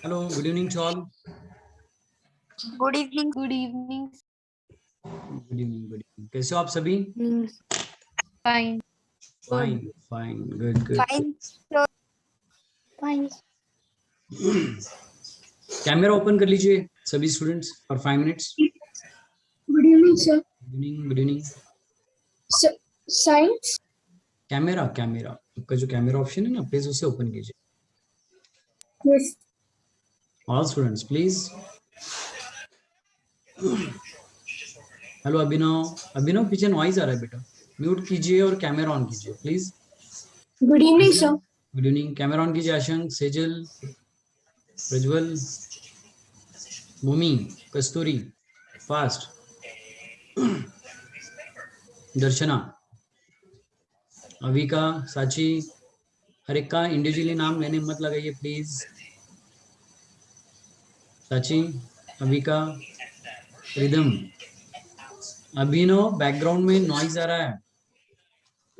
Hello, good evening to all. Good evening. Good evening, good evening. कैसे हो आप सभी? Fine. Fine fine, good good. Fine. Fine. Camera open कर लीजिए सभी students for 5 minutes. Good evening sir. Good evening. Science. Camera आपका जो camera option है ना, प्लीज उसे ओपन कीजिए. Yes. All students please. Hello Abhinav पीछे नॉइज आ रहा है बेटा. म्यूट कीजिए और कैमरा ऑन कीजिए please. Good evening sir. Good evening. Camera on कीजिए. आशंक, सेजल, प्रज्वल, भूमि, कस्तूरी, फास्ट, दर्शना, अविका, साची. हर एक का इंडिविजुअली नाम लेने मत लगाइए प्लीज. साची, अविका, रिदम. अभिनव, बैकग्राउंड में नॉइज आ रहा है,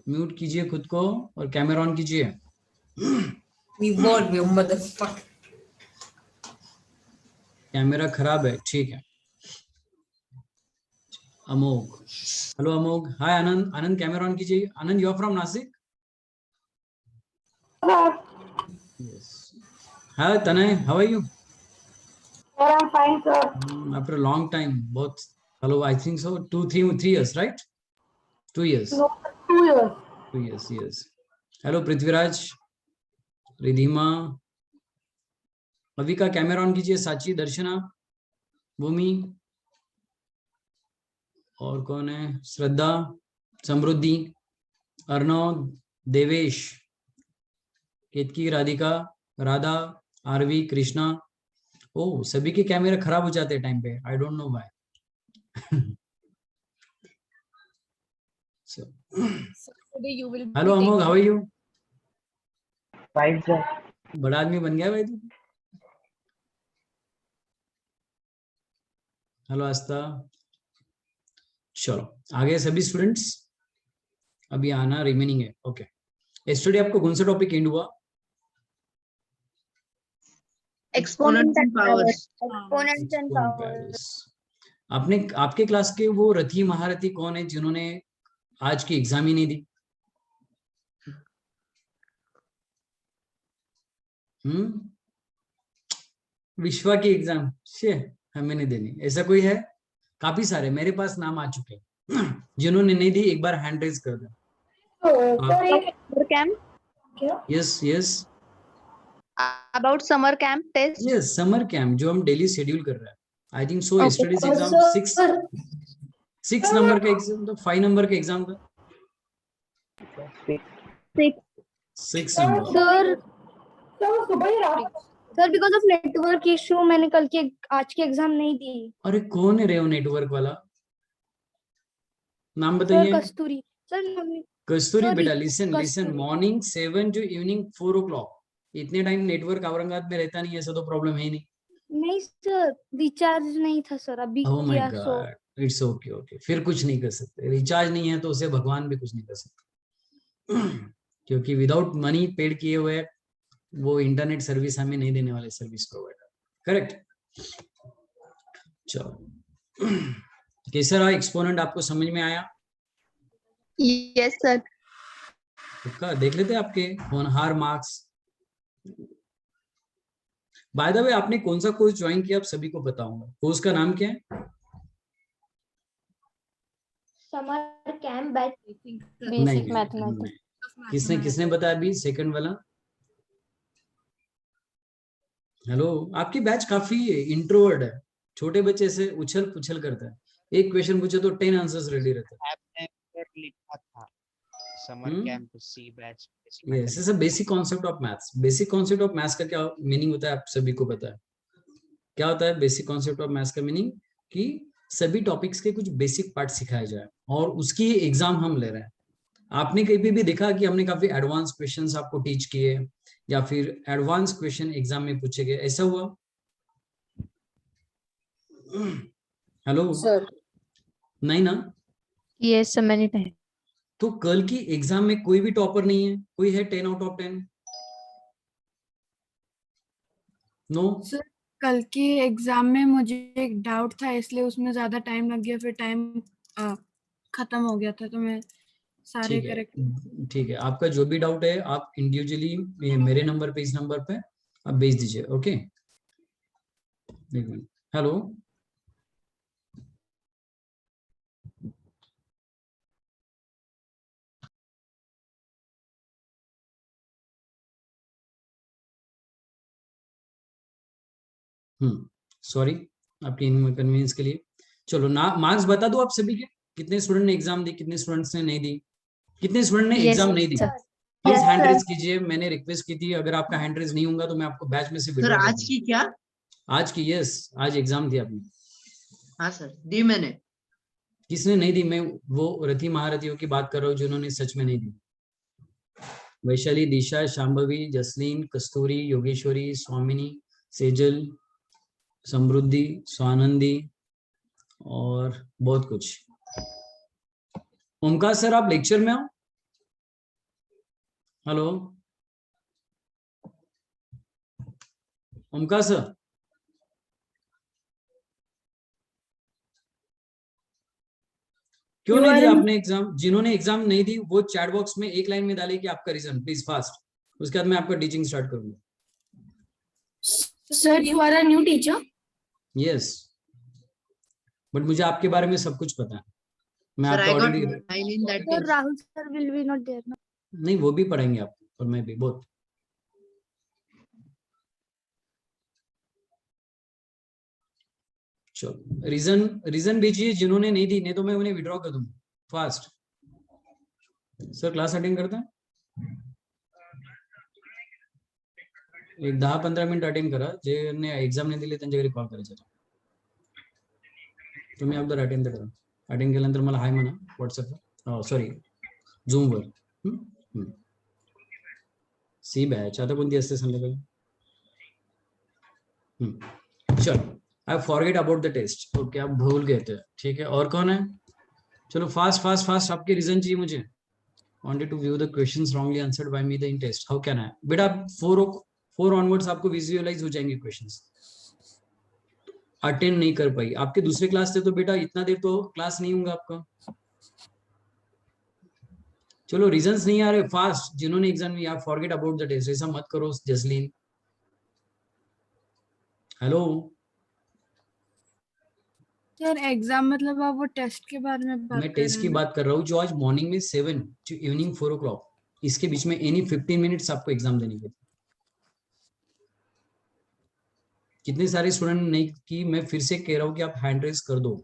म्यूट कीजिए खुद को और कैमरा ऑन कीजिए. कैमरा खराब है, ठीक है. Amogh, hello Amogh. Hi Anand camera on कीजिए. Anand, you are from Nashik? Yes. Hi Tanay, how are you? Sir, I'm fine, sir. After a long time, both. Hello, I think so. 3 years, right? 2 years. No, 2 years. 2 years, yes. Hello, Prithviraj, Ridhima, Avika camera on कीजिए. साची, दर्शना, भूमि, और कौन है? श्रद्धा, समृद्धि, अर्णव, देवेश, केतकी, राधिका, राधा, आरवी, कृष्णा. ओ, सभी के कैमरे खराब हो जाते हैं टाइम पे. I don't know why. Hello Amogh, how are you? Fine sir. बड़ा आदमी बन गया भाई तू. हेलो आस्था. चलो आगे सभी स्टूडेंट्स, अभी आना रिमेनिंग है. ओके. यस्टरडे आपको कौन सा टॉपिक एंड हुआ? Exponent and powers. Exponents and powers. आपने, आपके क्लास के वो रथी महारथी कौन है जिन्होंने आज की एग्जाम ही नहीं दी? विश्वा की एग्जाम हमें नहीं देनी, ऐसा कोई है? काफी सारे मेरे पास नाम आ चुके हैं जिन्होंने नहीं दी. एक बार हैंड रेज कर दो. Summer camp. Yes about summer camp test. Yes, summer camp जो हम डेली शेड्यूल कर रहे हैं. I think so. Okay. Yesterday's exam 6 number का एग्जाम था, 5 नंबर का एग्जाम था. 6 number. Sir because of network issue मैंने आज की एग्जाम नहीं दी. अरे कौन है रे वो नेटवर्क वाला? नाम सर बताइए. कस्तूरी. सर कस्तूरी. sorry, बेटा listen Kasturi. Morning 7 to evening 4 o'clock. इतने टाइम नेटवर्क औरंगाबाद में रहता नहीं, ऐसा तो प्रॉब्लम है ही नहीं. नहीं सर, रिचार्ज नहीं था सर अभी ओह माय किया. सो गॉड, इट्स ओके. ओके, फिर कुछ नहीं कर सकते. रिचार्ज नहीं है तो उसे भगवान भी कुछ नहीं कर सकते क्योंकि विदाउट मनी पेड किए हुए वो इंटरनेट सर्विस हमें नहीं देने वाले सर्विस प्रोवाइडर. करेक्ट. चलो कैसा रहा एक्सपोनेंट? आपको समझ में आया? Yes sir. पक्का देख लेते हैं आपके होनहार मार्क्स. बाय द वे, आपने कौन सा कोर्स ज्वाइन किया आप सभी को बताऊंगा. कोर्स का नाम क्या है? Summer camp batch basic mathematics. किसने बताया अभी सेकंड वाला? हेलो, आपकी बैच काफी इंट्रोवर्ट है. छोटे बच्चे से उछल पुछल करता है. एक क्वेश्चन पूछे तो 10 आंसर्स रेडी रहते हैं. आपने लिखा था summer camp C batch. Yes, it's a basic concept of maths. Basic concept of maths का क्या मीनिंग होता है आप सभी को पता है? क्या होता है बेसिक कांसेप्ट ऑफ मैथ्स का मीनिंग? कि सभी टॉपिक्स के कुछ बेसिक पार्ट सिखाए जाए और उसकी एग्जाम हम ले रहे हैं. आपने कहीं भी देखा कि हमने काफी एडवांस क्वेश्चंस आपको टीच किए या फिर एडवांस क्वेश्चन एग्जाम में पूछे गए? ऐसा हुआ? हेलो सर नहीं ना? Yes, sir, many times. तो कल की एग्जाम में कोई भी टॉपर नहीं है? कोई है 10 आउट ऑफ 10? नो? सर कल की एग्जाम में मुझे एक डाउट था, इसलिए उसमें ज्यादा टाइम लग गया, फिर टाइम खत्म हो गया था, तो मैं सारे ठीक है, करेक्ट। ठीक है, आपका जो भी डाउट है आप इंडिविजुअली मेरे नंबर पे, इस नंबर पे आप भेज दीजिए। ओके, हेलो सॉरी आपकी इनकन्वीनियंस के लिए। चलो ना, मार्क्स बता दो आप सभी के, कितने स्टूडेंट ने एग्जाम दी, कितने स्टूडेंट्स ने नहीं दी, कितने स्टूडेंट ने Yes, एग्जाम नहीं दी? sir. Please Yes, hand sir. Raise कीजिए, मैंने रिक्वेस्ट की थी, अगर आपका हैंड रेज नहीं होगा तो मैं आपको बैच में से सर विड्रॉ कर आज दूंगा। की क्या? आज की? यस, आज एग्जाम थी आपने। हाँ सर, दी मैंने। किसने नहीं दी? मैं वो रथी महारथियों की बात कर रहा हूँ जिन्होंने सच में नहीं दी। वैशाली, दिशा, शांभवी, जसलीन, कस्तूरी, योगेश्वरी, स्वामिनी, सेजल, समृद्धि, स्वानंदी और बहुत कुछ। ओमकार सर आप लेक्चर में आओ। हेलो ओमकार सर, क्यों नहीं दिया आपने एग्जाम? जिन्होंने एग्जाम नहीं दी वो चैट बॉक्स में एक लाइन में डाले कि आपका रीजन प्लीज फास्ट, उसके बाद मैं आपका टीचिंग स्टार्ट करूंगा। Sir you are a new teacher? Yes, but मुझे आपके बारे में सब कुछ पता है। मैं सर आपको I got already 9 in that Sir, test. Rahul sir will be not there. No? नहीं, वो भी पढ़ाएंगे आपको और मैं भी बहुत। चलो रीजन भेजिए जिन्होंने नहीं दी, नहीं तो मैं उन्हें विड्रॉ कर दूंगा फास्ट। सर क्लास अटेंड करता है, एक 10-15 मिनिट अटेंड करा, जे एक्झाम नाही दिले त्यांच्या घरी कॉल करायचा, तुम्ही अगोदर अटेंड करा। अटेंड केल्यानंतर मला हाय म्हणा व्हॉट्सअपवर, सॉरी झूमवर। सी बॅच आता कोणती असते संध्याकाळी? चलो, I forget about the test. Okay, आप भूल गए थे, ठीक है। और कौन है? चलो फास्ट फास्ट फास्ट, आपके रीजन चाहिए मुझे। wanted to view the questions wrongly answered by me the in test, how can I? बेटा 4 ऑनवर्ड्स आपको विजुअलाइज हो जाएंगे क्वेश्चंस। अटेंड नहीं कर पाई, आपके दूसरे क्लास थे तो बेटा इतना देर तो क्लास नहीं होगा आपका। चलो रीजंस नहीं आ रहे, फास्ट जिन्होंने एग्जाम में, आप फॉरगेट अबाउट द टेस्ट, ऐसा मत करो जसलीन। हेलो सर एग्जाम मतलब आप वो टेस्ट के बारे में बात मैं कर टेस्ट रहे की हैं? बात कर रहा हूँ जो आज मॉर्निंग में 7 to इवनिंग 4 o'clock, इसके बीच में एनी 15 मिनट्स आपको एग्जाम देने के। कितने सारे स्टूडेंट नहीं की, मैं फिर से कह रहा हूँ कि आप हैंड रेज कर दो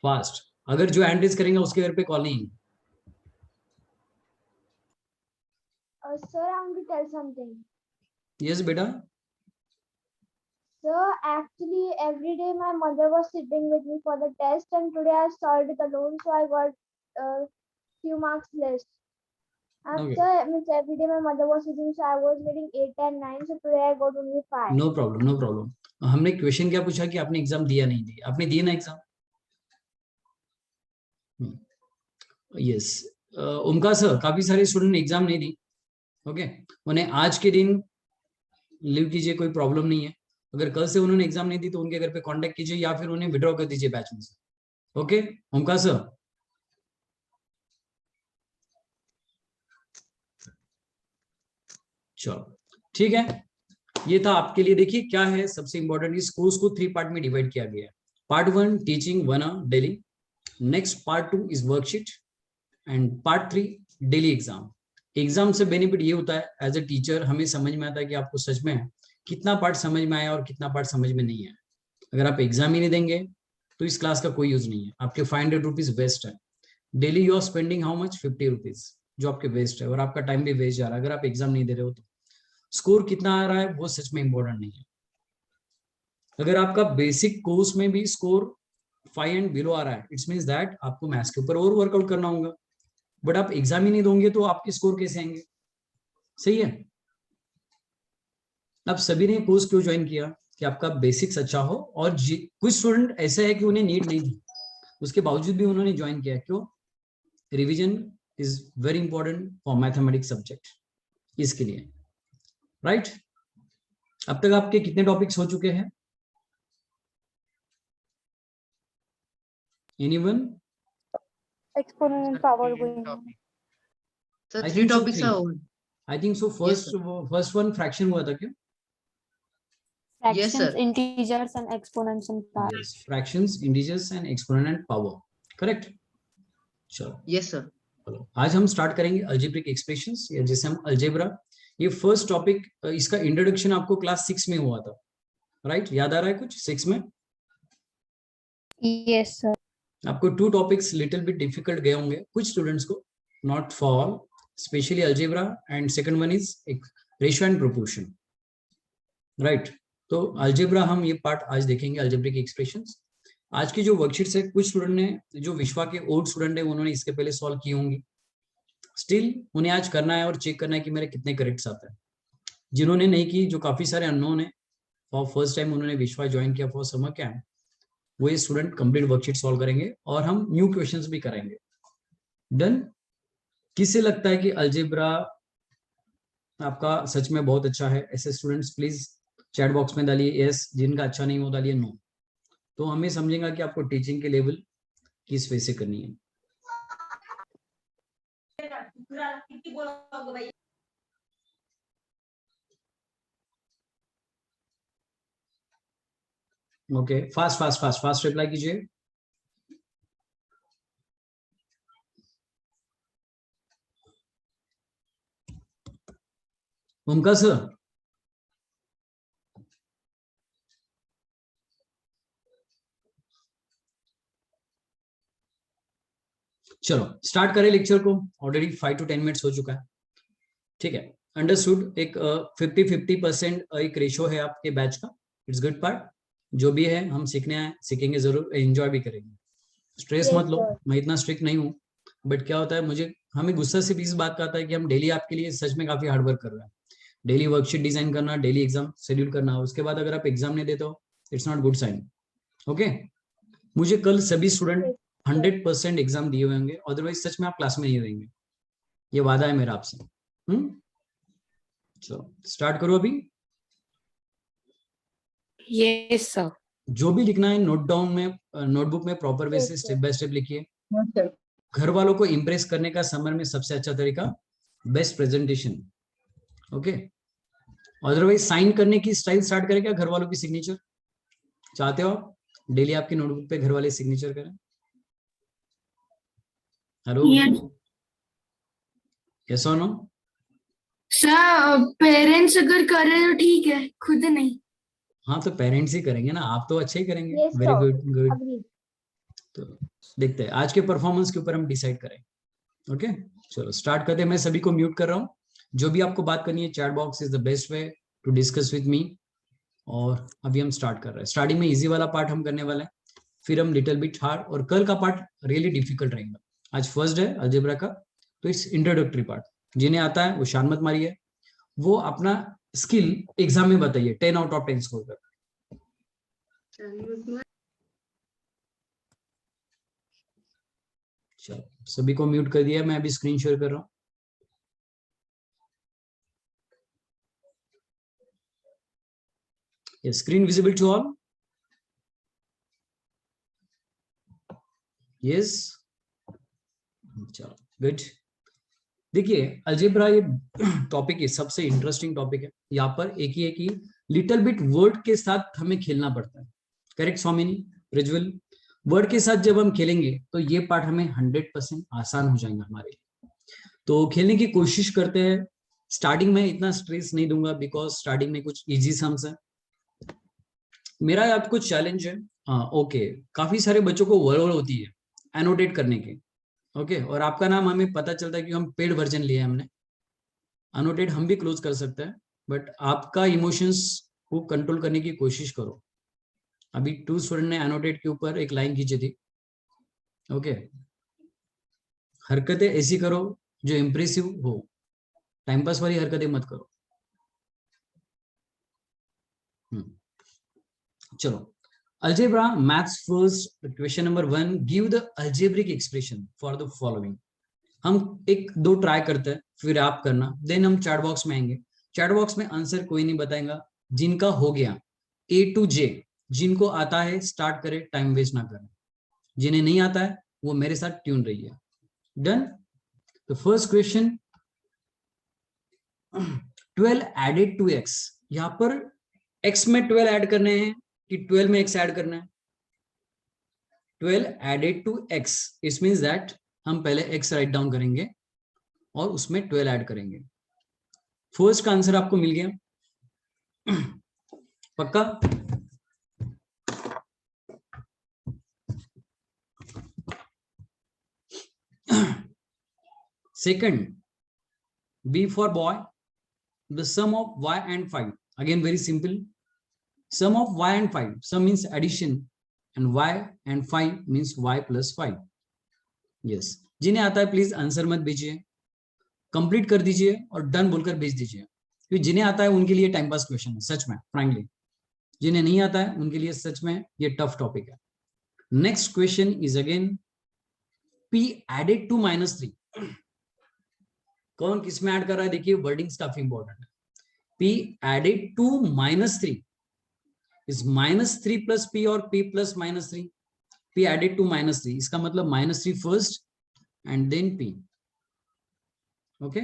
फास्ट। अगर जो हैंड रेज करेंगे उसके घर पे कॉल नहीं। Sir, I want to tell something. Yes बेटा। Sir, actually, every day my mother was sitting with me for the test, and today I solved it alone, so I got few marks less. And Okay. sir, means every day my mother was sitting, so I was getting 8 and 9, so today I got only 5. No problem, no problem. हमने question क्या पूछा कि आपने exam दिया नहीं दिया? आपने दिया ना एग्जाम? यस ओमकार सर, काफी सारे स्टूडेंट ने एग्जाम नहीं दी। ओके, उन्हें आज के दिन लीव कीजिए, कोई प्रॉब्लम नहीं है। अगर कल से उन्होंने एग्जाम नहीं दी तो उनके घर पे कांटेक्ट कीजिए या फिर उन्हें विड्रॉ कर दीजिए बैच में से। ओके ओमकार सर, चलो ठीक है। ये था आपके लिए। देखिए क्या है सबसे इंपॉर्टेंट, इस कोर्स को 3 पार्ट में डिवाइड किया गया है। Part 1 teaching 1 hour daily, next part 2 is worksheet, and part 3 daily exam. Exam से बेनिफिट ये होता है एज ए टीचर हमें समझ में आता है कि आपको सच में कितना पार्ट समझ में आया और कितना पार्ट समझ में नहीं आया। अगर आप एग्जाम ही नहीं देंगे तो इस क्लास का कोई यूज नहीं है, आपके 500 रुपीज वेस्ट है। Daily you are spending how much? 50 rupees, जो आपके वेस्ट है, और आपका टाइम भी वेस्ट जा रहा है अगर आप एग्जाम नहीं दे रहे हो तो। स्कोर कितना आ रहा है वो सच में इंपॉर्टेंट नहीं है। अगर आपका बेसिक कोर्स में भी स्कोर 5 and below आ रहा है, इट्स मींस दैट आपको मैथ्स के ऊपर और वर्कआउट करना होगा। बट आप एग्जाम ही नहीं दोगे तो आपके स्कोर कैसे आएंगे? सही है। आप सभी ने कोर्स क्यों ज्वाइन किया? कि आपका बेसिक्स अच्छा हो। और कुछ स्टूडेंट ऐसे है कि उन्हें नीड नहीं थी, उसके बावजूद भी उन्होंने ज्वाइन किया। क्यों? Revision is very important for mathematics subject, इसके लिए, राइट? अब तक आपके कितने टॉपिक्स हो चुके हैं? Anyone? Exponent Sir, power three going on. topic. Sir, I 3 think so, topics 3. are on. I think so. Yes, first one fraction हुआ था क्या? Yes, Fractions, sir. integers, and exponents and power. Yes, fractions, integers and exponent and power. Correct? चलो, Yes, sir. चलो आज हम start करेंगे algebraic expressions, या जिसे हम अलजेब्रा। ये फर्स्ट टॉपिक, इसका इंट्रोडक्शन आपको क्लास 6 में हुआ था, राइट? याद आ रहा है कुछ 6 में? Yes, sir. आपको 2 टॉपिक्स लिटिल बिट डिफिकल्ट गए होंगे कुछ स्टूडेंट्स को, not for all, specially algebra, and second one is ratio and proportion, right? तो अलजेब्रा हम ये पार्ट आज देखेंगे, अलजेब्रिक एक्सप्रेशंस। आज की जो वर्कशीट्स है, कुछ स्टूडेंट ने, जो विश्वा के ओल्ड स्टूडेंट है, उन्होंने इसके पहले सॉल्व की होंगी। स्टिल उन्हें आज करना है और चेक करना है कि मेरे कितने करेक्ट्स आते हैं। जिन्होंने नहीं की, जो काफी सारे अननोन है, फॉर फर्स्ट टाइम उन्होंने विश्वा ज्वाइन किया फॉर समर कैंप, वो ये स्टूडेंट कंप्लीट वर्कशीट सॉल्व करेंगे और हम न्यू क्वेश्चंस भी कराएंगे। डन? किसे लगता है कि अलजेब्रा आपका सच में बहुत अच्छा है? ऐसे स्टूडेंट्स प्लीज चैट बॉक्स में डालिए यस, जिनका अच्छा नहीं हो डालिए नो। तो हमें समझेगा कि आपको टीचिंग के लेवल किस वे से करनी है। Okay, fast fast fast fast reply कीजिए। ओमकार सर, चलो स्टार्ट करें लेक्चर को। ऑलरेडी 5 to 10 मिनट्स हो चुका है, ठीक है? अंडरस्टूड। एक 50-50% एक रेशियो है आपके बैच का, इट्स गुड पार्ट। जो भी है हम सीखने आए, सीखेंगे जरूर, एंजॉय भी करेंगे। स्ट्रेस Yes, मत लो, sir. मैं इतना स्ट्रिक्ट नहीं हूँ, बट क्या होता है, हमें गुस्सा सिर्फ इस बात का आता है कि हम डेली आपके लिए सच में काफी हार्ड वर्क कर रहे हैं। डेली वर्कशीट डिजाइन करना, डेली एग्जाम शेड्यूल करना, उसके बाद अगर आप एग्जाम नहीं देते हो, it's not good sign. Okay, मुझे कल सभी स्टूडेंट 100% एग्जाम दिए हुए होंगे, अदरवाइज सच में आप क्लास में नहीं रहेंगे, ये वादा है मेरा आपसे। चलो स्टार्ट करो अभी। Yes sir. जो भी लिखना है नोट डाउन में, नोटबुक में प्रॉपर वे से स्टेप बाय स्टेप लिखिए। घर वालों को इम्प्रेस करने का समर में सबसे अच्छा तरीका best presentation. Okay, otherwise sign करने की स्टाइल स्टार्ट करें क्या? घर वालों की सिग्नेचर चाहते हो आप डेली आपकी नोटबुक पे घर वाले सिग्नेचर करें? हेलो, यस और नो? सर पेरेंट्स अगर करे तो ठीक है, खुद नहीं। हाँ तो पेरेंट्स ही करेंगे ना, आप तो अच्छे ही करेंगे। Yes, very sir. Good, good. Agreed. तो देखते हैं आज के परफॉर्मेंस के ऊपर हम डिसाइड करें। ओके, चलो स्टार्ट करते हैं। मैं सभी को म्यूट कर रहा हूँ। जो भी आपको बात करनी है, chat box is the best way to discuss with me. और अभी हम स्टार्ट कर रहे हैं। स्टार्टिंग में इजी वाला पार्ट हम करने वाले हैं, फिर हम लिटिल बिट हार्ड, और कल का पार्ट रियली डिफिकल्ट रहेगा। आज फर्स्ट है अलजेब्रा का, तो इट्स इंट्रोडक्टरी पार्ट। जिन्हें आता है वो शान मत मारिए, वो अपना स्किल एग्जाम में बताइए, 10 out of 10 स्कोर कर। चलो सभी को म्यूट कर दिया, मैं अभी स्क्रीन शेयर कर रहा हूँ। Screen visible to all? Yes, चलो गुड। देखिए अलजेब्रा ये टॉपिक है, सबसे इंटरेस्टिंग टॉपिक है। यहाँ पर एक ही है कि लिटिल बिट वर्ड के साथ हमें खेलना पड़ता है। करेक्ट स्वामिनी, प्रज्वल? वर्ड के साथ जब हम खेलेंगे तो ये पार्ट हमें 100% आसान हो जाएगा हमारे लिए। तो खेलने की कोशिश करते हैं। स्टार्टिंग में इतना स्ट्रेस नहीं दूंगा, बिकॉज स्टार्टिंग में कुछ इजी सम्स है। मेरा आपको चैलेंज है, ओके, काफी सारे बच्चों को वर्ड होती है एनोटेट करने की। ओके, और आपका नाम हमें पता चलता है कि हम पेड वर्जन लिए हमने। अनोटेड हम भी क्लोज कर सकते हैं, बट आपका इमोशंस को कंट्रोल करने की कोशिश करो। अभी 2 स्टूडेंट ने एनोटेड के ऊपर एक लाइन खींची थी। ओके, हरकतें ऐसी करो जो इंप्रेसिव हो, टाइम पास वाली हरकतें मत करो। चलो algebra maths first question number 1, give the algebraic expression for the following. हम एक दो ट्राई करते हैं, फिर आप करना, देन हम चैट बॉक्स में आएंगे। चैट बॉक्स में आंसर कोई नहीं बताएगा, जिनका हो गया A to J, जिनको आता है स्टार्ट करे, टाइम वेस्ट ना करें। जिन्हें नहीं आता है वो मेरे साथ ट्यून रही है। डन। तो first question, 12 added to x, यहां पर x में 12 ऐड करने हैं कि 12 में x ऐड करना है? 12 added to x, it means that हम पहले x राइट डाउन करेंगे और उसमें 12 ऐड करेंगे। फर्स्ट का आंसर आपको मिल गया, पक्का? Second, B for boy, the sum of y and 5. Again, very simple. Sum of y and 5. Sum means addition, and y and 5 means y plus 5. Yes. जिन्हें आता है प्लीज आंसर मत भेजिए, कंप्लीट कर दीजिए और डन बोलकर भेज दीजिए, क्योंकि जिन्हें आता है उनके लिए टाइम पास क्वेश्चन है, सच में, फ्रैंकली। जिन्हें नहीं आता है उनके लिए सच में ये टफ टॉपिक है। Next question is again P added to -3। कौन किस में ऐड कर रहा है? देखिए वर्डिंग्स काफी इंपॉर्टेंट है। P added to -3 is -3 plus P और P plus -3। P added to -3, इसका मतलब -3 first and then P। Okay,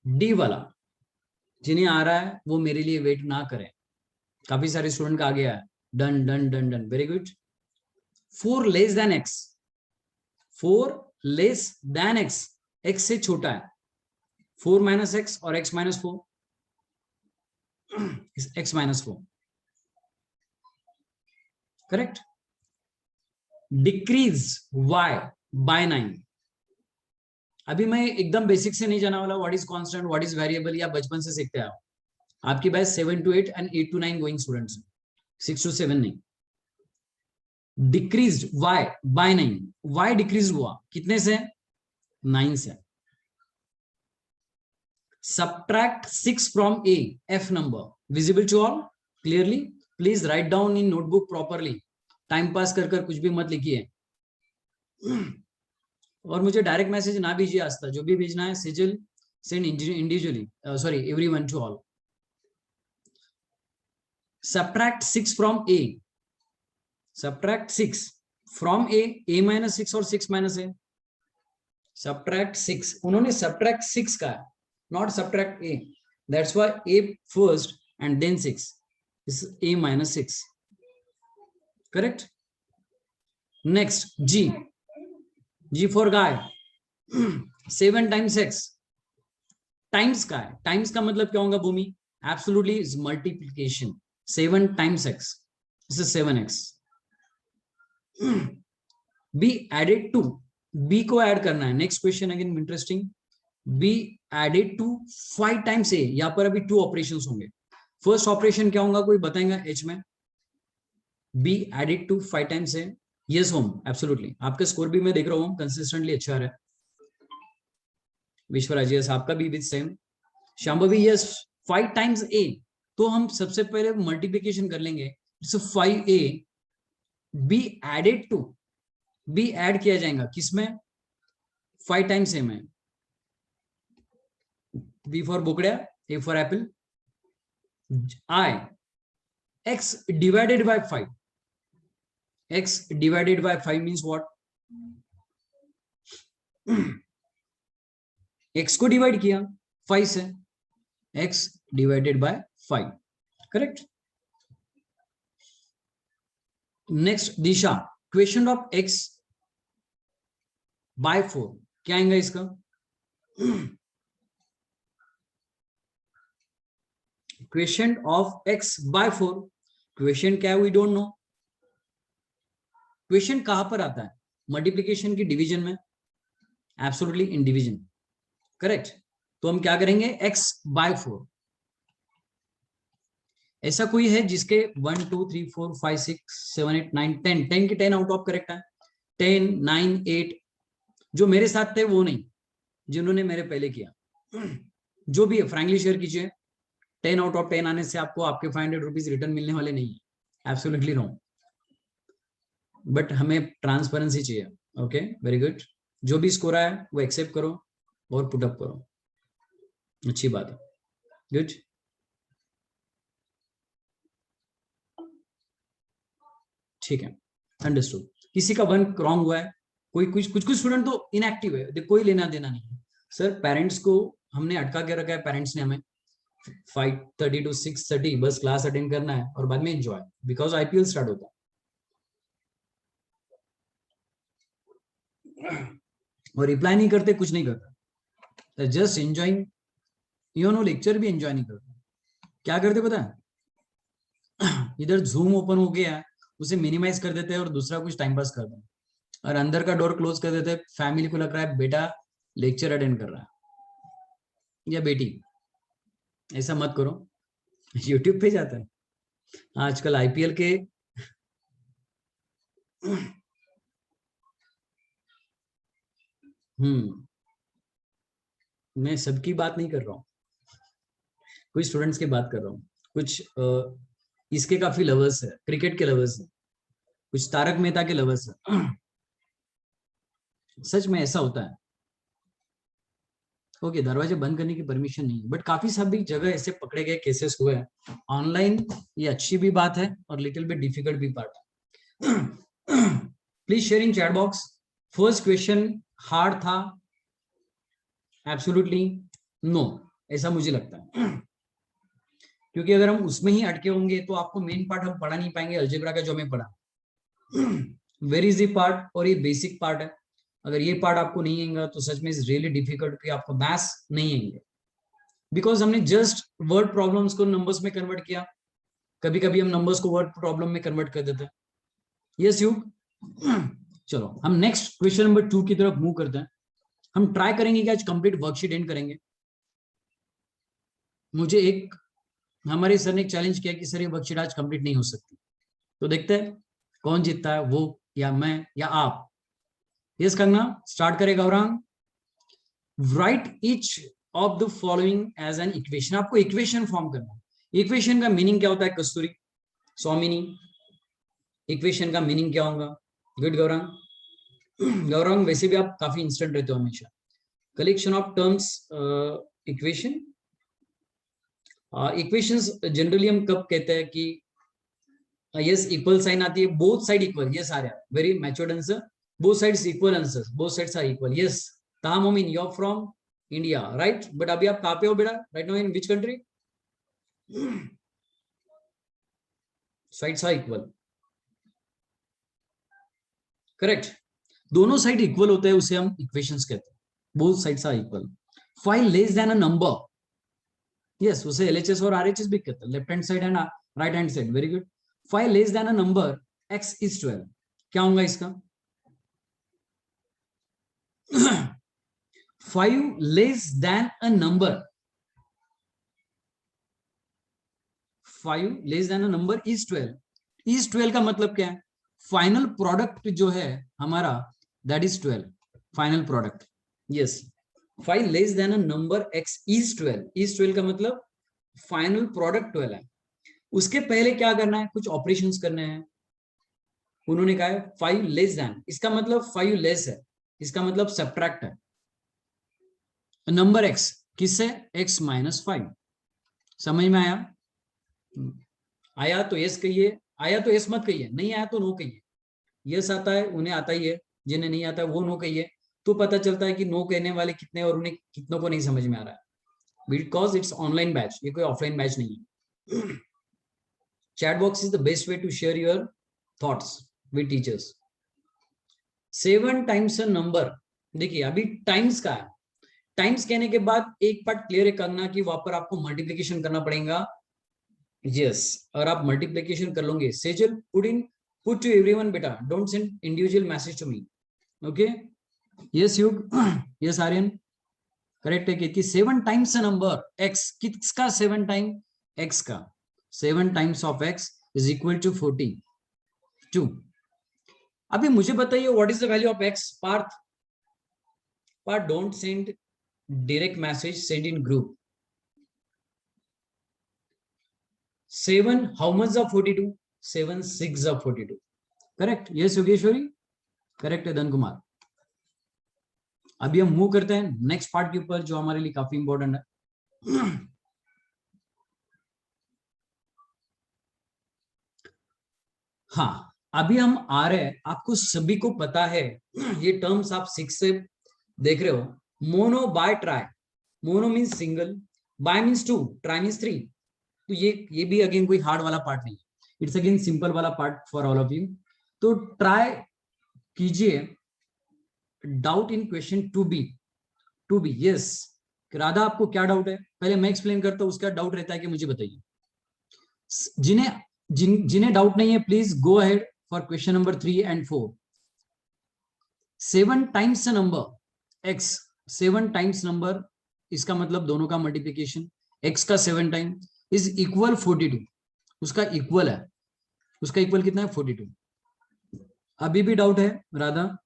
D वाला जिन्हें आ रहा है वो मेरे लिए वेट ना करें, काफी सारे स्टूडेंट का आ गया है। Done done done done, very good. 4 less than x, 4 less than x, x से छोटा है। 4 माइनस x और x minus 4, x minus 4, correct. Decrease y by 9। अभी मैं एकदम बेसिक से नहीं जाना वाला, what is constant, what is variable, या बचपन से सीखते हैं आप। आपकी batch 7 to 8 and 8 to 9 going students, 6 to 7 नहीं। Decrease y by 9, y decrease हुआ कितने से? 9 से। Subtract 6 from A, F number, visible to all clearly? Please write down in notebook properly. Time pass कर कर कुछ भी मत लिखिए, और मुझे डायरेक्ट मैसेज ना भेजिए आज तक। जो भी भेजना है सिजिल send individually, sorry everyone to all. Subtract 6 from A, subtract 6 from A minus 6 और 6 minus A, subtract 6। उन्होंने subtract 6 का है, not subtract A, that's why A first and then 6 is A minus 6, correct? Next, G for guy, 7 times x, times का है। times का मतलब क्या होगा भूमि? Absolutely is multiplication। 7 times x, this is 7x। B added to, B को add करना है। Next question again interesting, B added to 5 times A। यहाँ पर अभी 2 ऑपरेशंस होंगे। फर्स्ट ऑपरेशन क्या होगा, कोई बताएगा H में? B added to 5 times A, yes home, absolutely. आपका स्कोर भी मैं देख रहा हूँ कंसिस्टेंटली अच्छा रहा है। विश्वराज यस, आपका भी with same. Shambhavi yes, 5 times A। तो हम सबसे पहले मल्टीप्लिकेशन कर लेंगे, it's 5A। B added to, B add किया जाएगा किसमें? 5 times A में। B for Bokadia, A for apple। I, x divided by 5, x divided by 5 means what? x को डिवाइड किया 5 से, x divided by 5, correct. Next Disha, question of x by 4, क्या आएगा इसका? Question of x by 4, question क्या है we don't know. Question कहां पर आता है? मल्टीप्लिकेशन की डिवीजन में, एब्सोल्युटली इन डिवीजन, करेक्ट। तो हम क्या करेंगे? x by 4। ऐसा कोई है जिसके 1 2 3 4 5 6 7 8 9 10, 10 के 10 आउट ऑफ करेक्ट है? 10 9 8, जो मेरे साथ थे वो नहीं, जिन्होंने मेरे पहले किया, जो भी है फ्रैंकली शेयर कीजिए। 10 आउट ऑफ 10 आने से आपको आपके 500 रुपीज रिटर्न मिलने वाले नहीं है, एब्सोल्युटली रॉन्ग। बट हमें ट्रांसपेरेंसी चाहिए। Okay, very good. जो भी स्कोर आया वो एक्सेप्ट करो और पुट अप करो, अच्छी बात है, गुड। ठीक है, अंडरस्टूड। किसी का 1 रॉन्ग हुआ है, कोई कुछ स्टूडेंट तो इनएक्टिव है, कोई लेना देना नहीं है। सर पेरेंट्स को हमने अटका के रखा है, पेरेंट्स ने हमें 5:30 to 6:30 बस क्लास अटेंड करना है और बाद में एंजॉय, बिकॉज आईपीएल स्टार्ट होता है। और रिप्लाई नहीं करते, कुछ नहीं करता, जस्ट एंजॉइंग, लेक्चर भी एंजॉय नहीं करते। क्या करते पता है, इधर जूम ओपन हो गया है, उसे मिनिमाइज कर देते हैं और दूसरा कुछ टाइम पास करते हैं, और अंदर का डोर क्लोज कर देते हैं। फैमिली को लग रहा है बेटा लेक्चर अटेंड कर रहा है या बेटी। ऐसा मत करो, यूट्यूब पे जाता है आजकल आईपीएल के मैं सबकी बात नहीं कर रहा हूँ, कुछ स्टूडेंट्स की बात कर रहा हूँ। कुछ इसके काफी लवर्स है, क्रिकेट के लवर्स है, कुछ तारक मेहता के लवर्स है। सच में ऐसा होता है। ओके, दरवाजे बंद करने की परमिशन नहीं, बट काफी सभी जगह ऐसे पकड़े गए केसेस हुए हैं ऑनलाइन। ये अच्छी भी बात है और लिटिल बिट डिफिकल्ट भी पार्ट है। Please share in chat box. First question hard था? एब्सोल्युटली नो, ऐसा मुझे लगता है, क्योंकि अगर हम उसमें ही अटके होंगे तो आपको मेन पार्ट हम पढ़ा नहीं पाएंगे अलजेब्रा का, जो हमें पढ़ा। वेरी इजी पार्ट, और ये बेसिक पार्ट है। अगर ये पार्ट आपको नहीं आएगा तो सच में इज रियली डिफिकल्ट कि आपको मैथ्स नहीं आएंगे, बिकॉज हमने जस्ट वर्ड प्रॉब्लम्स को नंबर्स में कन्वर्ट किया। कभी कभी हम नंबर्स को वर्ड प्रॉब्लम में कन्वर्ट कर देते हैं। Yes you. चलो हम नेक्स्ट क्वेश्चन नंबर 2 की तरफ मूव करते हैं। हम ट्राई करेंगे कि आज कंप्लीट वर्कशीट एंड करेंगे। मुझे एक हमारे सर ने एक चैलेंज किया कि सर ये वर्कशीट आज कंप्लीट नहीं हो सकती, तो देखते हैं कौन जीतता है, वो या मैं या आप। यस करना स्टार्ट करेगा Gaurang. Write each of the following as an equation. आपको इक्वेशन फॉर्म करना है। इक्वेशन का मीनिंग क्या होता है कस्तूरी, स्वामिनी? इक्वेशन का मीनिंग क्या होगा? गुड गौरांग। गौरांग वैसे भी आप काफी इंस्टेंट रहते हो हमेशा। Collection of terms, equation. Equations generally हम कब कहते हैं कि यस इक्वल साइन आती है, बोथ साइड इक्वल। यस आ रहा है, very matured answer. Both sides equal answer, both sides are equal. Yes Tamomin, you are from India, right? But अभी आप कहाँ पे हो बेटा? Right now in which country? Sides are equal, correct. दोनों साइड इक्वल होते हैं, उसे हम इक्वेशंस कहते हैं। Both sides are equal. 5 less than a number, yes उसे एलएचएस और आरएचएस भी कहते हैं, left hand side and right hand side. Very good. 5 less than a number x is 12, क्या होगा इसका? 5 less than a number, 5 less than a number is 12। Is 12 का मतलब क्या है? फाइनल प्रोडक्ट जो है हमारा, that is 12, final product. Yes 5 less than a number x is 12। Is 12 का मतलब फाइनल प्रोडक्ट 12 है। उसके पहले क्या करना है? कुछ ऑपरेशंस करने हैं। उन्होंने कहा है 5 लेस देन, इसका मतलब 5 लेस है, इसका मतलब सब्ट्रैक्ट है। नंबर x किससे? x minus 5। समझ में आया? आया तो यस कहिए, आया तो यस मत कहिए, नहीं आया तो नो कहिए। यस आता है उन्हें आता ही है, जिन्हें नहीं आता है वो नो कहिए, तो पता चलता है कि नो कहने वाले कितने और उन्हें कितनों को नहीं समझ में आ रहा है। बिकॉज इट्स ऑनलाइन बैच, ये कोई ऑफलाइन बैच नहीं है। Chat box is the best way to share your thoughts with teachers. 7 times a number, देखिए अभी टाइम्स का है। टाइम्स कहने के बाद एक पार्ट क्लियर करना कि वहां पर आपको मल्टीप्लिकेशन करना पड़ेगा। यस और आप मल्टीप्लिकेशन कर लोगे। सेजल पुट टू एवरीवन बेटा, don't send individual message to me, okay? Yes Yug, yes Aryan, correct है कि 7 टाइम्स अ नंबर x, किसका 7 टाइम? x का। 7 times of x is equal to 42। अभी मुझे बताइए what is the value of x? Parth don't send direct message, send in group. 7 how much of 42? 7 6 of 42. Correct? Yes Yogeshwari, correct है धन कुमार। अभी हम move करते हैं नेक्स्ट पार्ट के ऊपर जो हमारे लिए काफी इंपॉर्टेंट है। हाँ, अभी हम आ रहे हैं, आपको सभी को पता है ये टर्म्स आप 6 से देख रहे हो, mono bi tri. Mono means single, bi means 2, tri means 3। तो ये भी अगेन कोई हार्ड वाला पार्ट नहीं है, इट्स अगेन सिंपल वाला part for all of you. तो ट्राई कीजिए doubt in question to be yes. Radha आपको क्या डाउट है? पहले मैं एक्सप्लेन करता हूं, उसका डाउट रहता है कि मुझे बताइए। जिन्हें डाउट नहीं है please go ahead for question number 3 and 4। 7 times number x, 7 times number, इसका मतलब दोनों का मल्टीप्लीकेशन, x का 7 टाइम इज इक्वल 42। उसका इक्वल है, उसका इक्वल कितना है? 42। अभी भी डाउट है राधा?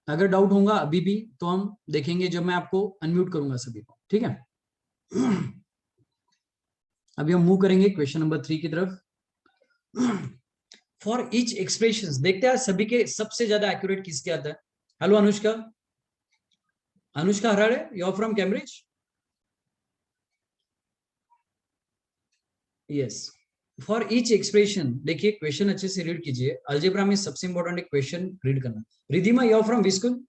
अगर डाउट होगा अभी भी तो हम देखेंगे जब मैं आपको अनम्यूट करूंगा सभी को, ठीक है? अभी हम मूव करेंगे क्वेश्चन नंबर 3 की तरफ। फॉर ईच एक्सप्रेशन देखते हैं सभी के सबसे ज्यादा एक्यूरेट किसके आता है। Hello Anushka, Anushka Harade, you are from Cambridge? Yes. For each expression, देखिए क्वेश्चन अच्छे से रीड कीजिए। अलजेब्रा में सबसे इंपॉर्टेंट है क्वेश्चन रीड करना। Ridhima, you are from which school?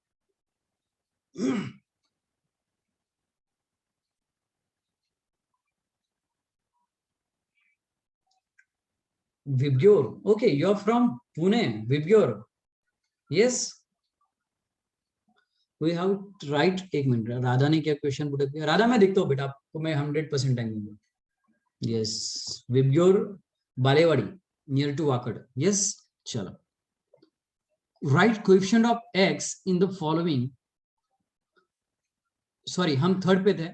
Vibgyor, okay, you are from Pune, Vibgyor, yes, we have to write। एक minute, Radha ने क्या क्वेश्चन पुट किया? राधा मैं देखता हूँ बेटा, आपको मैं 100% टाइम दूंगा। Yes, Vibgyor Balewadi near to Wakad, yes. चलो, right coefficient of x in the following, sorry हम थर्ड पे थे।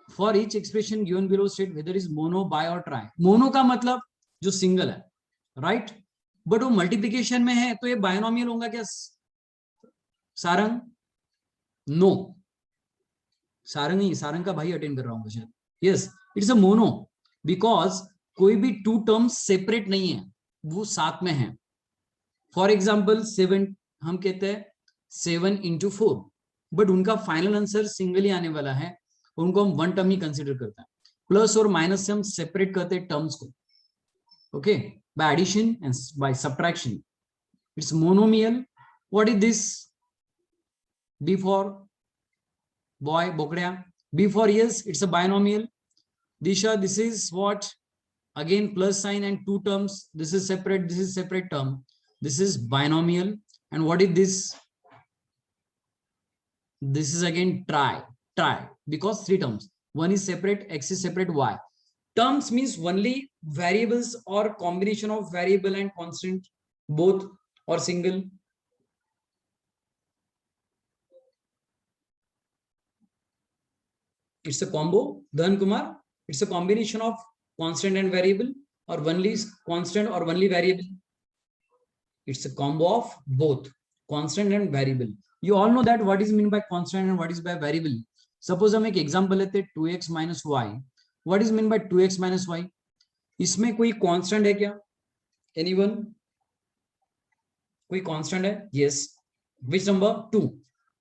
For each expression given below state whether is mono, bi और ट्राई। मोनो का मतलब जो सिंगल है, राइट? बट वो मल्टीप्लिकेशन में है तो ये बायनोमियल होगा क्या सारंग? नो, सारंग ही, सारंग का भाई अटेंड कर रहा हूँ शायद। Yes, it's a mono because कोई भी टू टर्म्स सेपरेट नहीं है, वो साथ में है। फॉर एग्जाम्पल 7, हम कहते हैं 7 into 4, बट उनका फाइनल आंसर सिंगल ही आने वाला है, उनको हम वन टर्म ही कंसिडर करते हैं। प्लस और माइनस से हम सेपरेट करते हैं टर्म्स को, okay, by addition and by subtraction. It's monomial. What is this? B for boy, bokrea. B for yes, it's a binomial. Disha, this is what? Again plus sign and two terms. This is separate, this is separate term. This is binomial. And what is this? This is again try, because 3 terms. One is separate, x is separate, y. Terms means only variables or combination of variable and constant, both or single. It's a combo, Dhan Kumar. It's a combination of constant and variable, or only constant or only variable. It's a combo of both constant and variable. You all know that what is meant by constant and what is by variable. Suppose हम एक example लेते हैं 2x minus y. What is meant by 2x minus y? इसमें कोई constant है क्या? Anyone? कोई constant है? Yes. Which number? 2.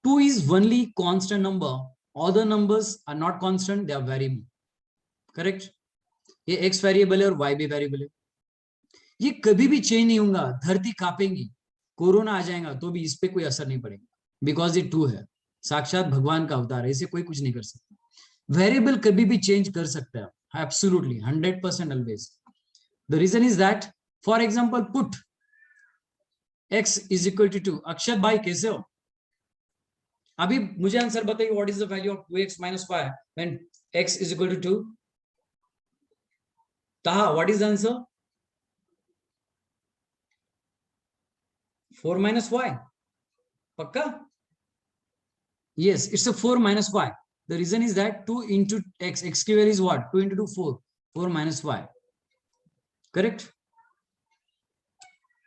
2 is only constant number. Other numbers are not constant, they are variable. Correct? ये x वेरिएबल है और y भी वेरिएबल है, ये कभी भी चेंज नहीं होगा। धरती कांपेगी, कोरोना आ जाएगा तो भी इस पे कोई असर नहीं पड़ेगा, बिकॉज ये 2 है, साक्षात भगवान का अवतार है, इसे कोई कुछ नहीं कर सकता। वेरिएबल कभी भी चेंज कर सकता है, absolutely 100% always. The reason is that, for example, put x is equal to 2. अक्षत भाई कैसे हो? अभी मुझे आंसर बताइए, what is the value of 2x minus y when x is equal to 2? Taha, what is the answer? 4 minus y. पक्का? Yes, it's a 4 minus y. The reason is that 2 into x square is what? 2 into 2, 4. 4 minus y. Correct?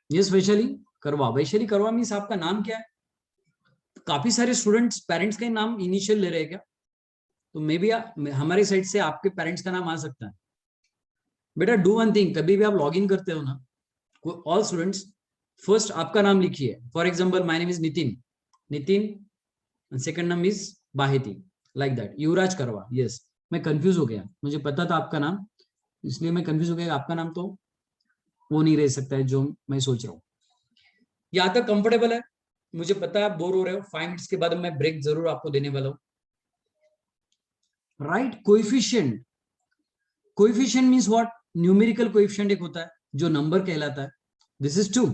Yes, Vaishali करवा। वैशाली करवा means आपका नाम क्या है? काफी सारे students parents का ही नाम इनिशियल ले रहे हैं क्या? तो मे बी हमारे साइड से आपके पेरेंट्स का नाम आ सकता है। बेटा डू वन थिंग, कभी भी आप लॉग इन करते हो ना, ऑल स्टूडेंट्स फर्स्ट आपका नाम लिखिए। For example my name is Nitin, Nitin second नाम इज बाहेती, लाइक दैट। युवराज करवा, यस मैं कंफ्यूज हो गया, मुझे पता था आपका नाम, इसलिए मैं कंफ्यूज हो गया। आपका नाम तो वो नहीं रह सकता है जो मैं सोच रहा हूँ। यहाँ तक कंफर्टेबल है? मुझे पता है आप बोर हो रहे हो, 5 मिनट्स के बाद मैं ब्रेक जरूर आपको देने वाला हूँ। Right, coefficient, coefficient means what? Numerical coefficient एक होता है जो नंबर कहलाता है। This is 2,